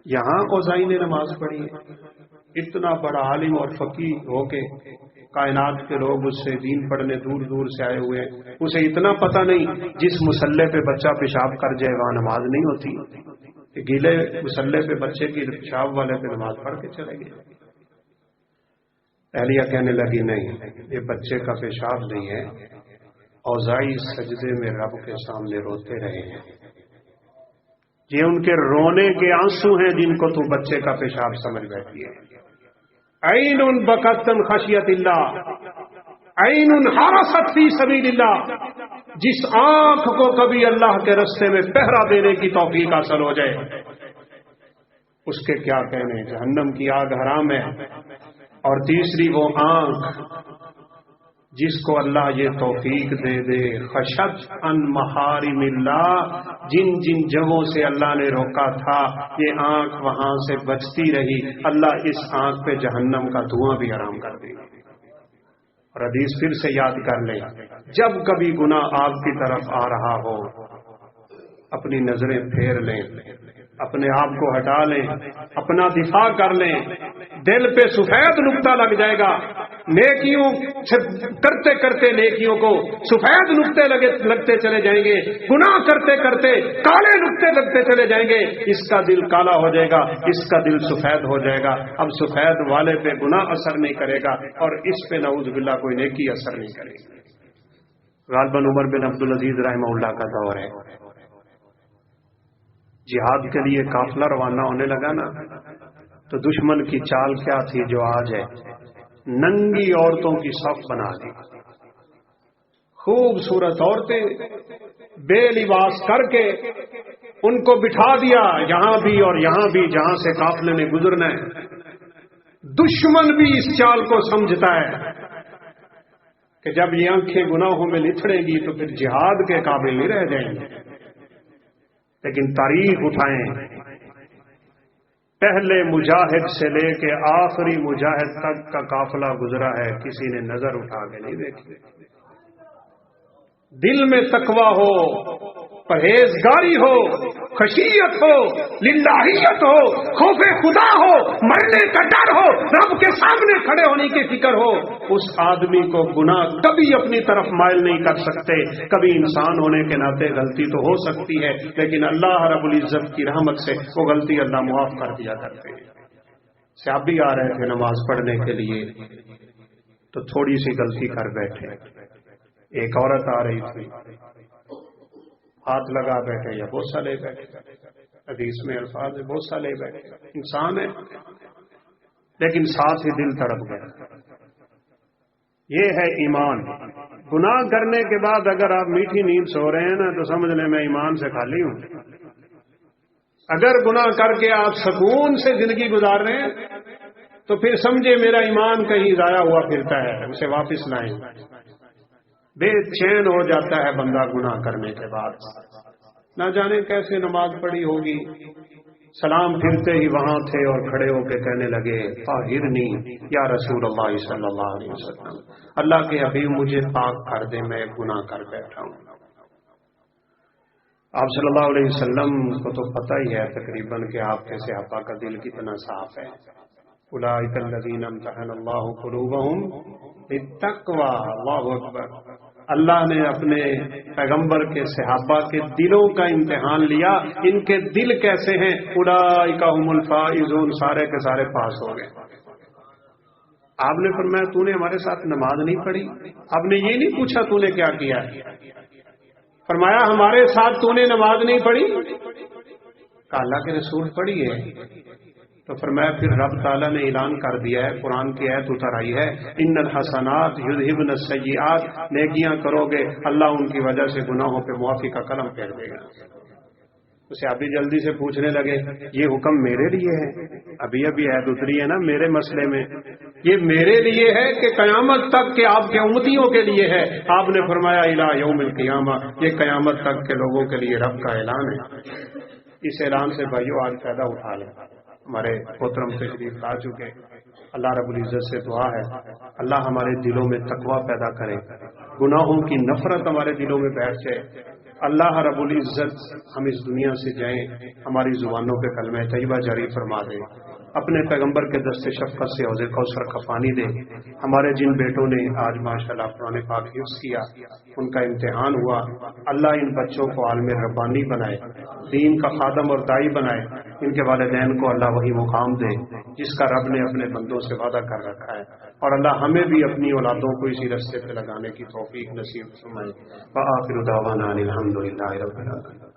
یہاں اوزاعی نے نماز پڑھی ہے؟ اتنا بڑا عالم اور فقیہ ہو کے کائنات کے لوگ اس سے دین پڑھنے دور دور سے آئے ہوئے ہیں، اسے اتنا پتہ نہیں جس مصلی پہ بچہ پیشاب کر جائے وہاں نماز نہیں ہوتی؟ گیلے مصلی پہ بچے کی پیشاب والے پہ نماز پڑھ کے چلے گئے۔ اہلیہ کہنے لگی نہیں، یہ بچے کا پیشاب نہیں ہے، اوزاعی سجدے میں رب کے سامنے روتے رہے ہیں، یہ ان کے رونے کے آنسو ہیں جن کو تو بچے کا پیشاب سمجھ بیٹھی ہے۔ عین بکت عن خشیت اللہ، عین حرست فی سبیل اللہ، جس آنکھ کو کبھی اللہ کے راستے میں پہرا دینے کی توفیق حاصل ہو جائے اس کے کیا کہنے، جہنم کی آگ حرام ہے۔ اور تیسری وہ آنکھ جس کو اللہ یہ توفیق دے دے، خشت عن محارم اللہ، جن جن جگہوں سے اللہ نے روکا تھا یہ آنکھ وہاں سے بچتی رہی، اللہ اس آنکھ پہ جہنم کا دھواں بھی حرام کر دے گا۔ اور حدیث پھر سے یاد کر لیں، جب کبھی گناہ آپ کی طرف آ رہا ہو اپنی نظریں پھیر لیں، اپنے آپ کو ہٹا لیں، اپنا دفاع کر لیں، دل پہ سفید نقطہ لگ جائے گا۔ نیکیوں کرتے کرتے نیکیوں کو سفید نقطے لگتے چلے جائیں گے، گناہ کرتے کرتے کالے نقطے لگتے چلے جائیں گے، اس کا دل کالا ہو جائے گا، اس کا دل سفید ہو جائے گا۔ اب سفید والے پہ گناہ اثر نہیں کرے گا اور اس پہ نعوذ باللہ کوئی نیکی اثر نہیں کرے گی۔ غالباً عمر بن عبدالعزیز رحمہ اللہ کا دور ہے، جہاد کے لیے قافلہ روانہ ہونے لگا نا تو دشمن کی چال کیا تھی جو آج ہے، ننگی عورتوں کی صف بنا دی، خوبصورت عورتیں بے لباس کر کے ان کو بٹھا دیا یہاں بھی اور یہاں بھی جہاں سے قافلے نے گزرنا ہے۔ دشمن بھی اس چال کو سمجھتا ہے کہ جب یہ آنکھیں گناہوں میں لتھڑیں گی تو پھر جہاد کے قابل نہیں رہ جائیں گے۔ لیکن تاریخ اٹھائیں، پہلے مجاہد سے لے کے آخری مجاہد تک کا قافلہ گزرا ہے، کسی نے نظر اٹھا کے نہیں دیکھی۔ دل میں تقویٰ ہو، پرہیزگاری ہو، خشیت ہو، للہیت ہو، خوف خدا ہو، مرنے کا ڈر ہو، رب کے سامنے کھڑے ہونے کی فکر ہو، اس آدمی کو گناہ کبھی اپنی طرف مائل نہیں کر سکتے۔ کبھی انسان ہونے کے ناطے غلطی تو ہو سکتی ہے، لیکن اللہ رب العزت کی رحمت سے وہ غلطی اللہ معاف کر دیا کرتے ہیں۔ صحابی آ رہے تھے نماز پڑھنے کے لیے تو تھوڑی سی غلطی کر بیٹھے، ایک عورت آ رہی تھی، ہاتھ لگا بیٹھے یا بوسہ لے بیٹھے، حدیث میں الفاظ ہے بوسہ لے بیٹھے، انسان ہے لیکن ساتھ ہی دل تڑپ گیا۔ یہ ہے ایمان۔ گناہ کرنے کے بعد اگر آپ میٹھی نیند سو رہے ہیں نا تو سمجھ لیں میں ایمان سے خالی ہوں۔ اگر گناہ کر کے آپ سکون سے زندگی گزار رہے ہیں تو پھر سمجھے میرا ایمان کہیں ضائع ہوا پھرتا ہے، اسے واپس لائیں۔ بے چین ہو جاتا ہے بندہ گناہ کرنے کے بعد، نہ جانے کیسے نماز پڑھی ہوگی، سلام پھرتے ہی وہاں تھے اور کھڑے ہو کے کہنے لگے طاہرنی یا رسول اللہ صلی اللہ علیہ وسلم، اللہ کے حبیب مجھے پاک کر دے، میں گناہ کر بیٹھا ہوں۔ آپ صلی اللہ علیہ وسلم کو تو پتہ ہی ہے تقریباً کہ آپ کے صحابہ کا دل کتنا صاف ہے۔ اولئک الذین امتحن اللہ قلوبہم بالتقوی، اللہ اکبر۔ اللہ نے اپنے پیغمبر کے صحابہ کے دلوں کا امتحان لیا، ان کے دل کیسے ہیں، اولئک هم الفائزون، سارے کے سارے پاس ہو گئے۔ آپ نے فرمایا تو نے ہمارے ساتھ نماز نہیں پڑھی؟ آپ نے یہ نہیں پوچھا تو نے کیا کیا، فرمایا ہمارے ساتھ تو نے نماز نہیں پڑھی؟ کہا اللہ کے رسول پڑھی ہے۔ تو فرمایا پھر رب تعالیٰ نے اعلان کر دیا ہے، قرآن کی آیت اتر آئی ہے، ان الحسنات یذہبن السیئات، نیکیاں کرو گے اللہ ان کی وجہ سے گناہوں پہ معافی کا قلم پھیر دے گا۔ اسے ابھی جلدی سے پوچھنے لگے یہ حکم میرے لیے ہے؟ ابھی آیت اتری ہے نا میرے مسئلے میں، یہ میرے لیے ہے کہ قیامت تک کہ آپ کے امتیوں کے لیے ہے؟ آپ نے فرمایا الی یوم القیامہ، یہ قیامت تک کے لوگوں کے لیے رب کا اعلان ہے۔ اس اعلان سے بھائیو آج فائدہ اٹھا لیں۔ ہمارے محترم تشریف لا چکے، اللہ رب العزت سے دعا ہے اللہ ہمارے دلوں میں تقوی پیدا کرے، گناہوں کی نفرت ہمارے دلوں میں بیٹھ جائے۔ اللہ رب العزت ہم اس دنیا سے جائیں، ہماری زبانوں پہ کلمہ طیبہ جاری فرما دے، اپنے پیغمبر کے دست شفقت سے حوض کوثر کا پانی دے۔ ہمارے جن بیٹوں نے آج ماشاءاللہ قرآن پاک حفظ کیا، ان کا امتحان ہوا، اللہ ان بچوں کو عالم ربانی بنائے، دین کا خادم اور داعی بنائے، ان کے والدین کو اللہ وہی مقام دے جس کا رب نے اپنے بندوں سے وعدہ کر رکھا ہے، اور اللہ ہمیں بھی اپنی اولادوں کو اسی رستے پہ لگانے کی توفیق نصیب فرمائے۔ وآخر دعوانا الحمدللہ رب العالمین۔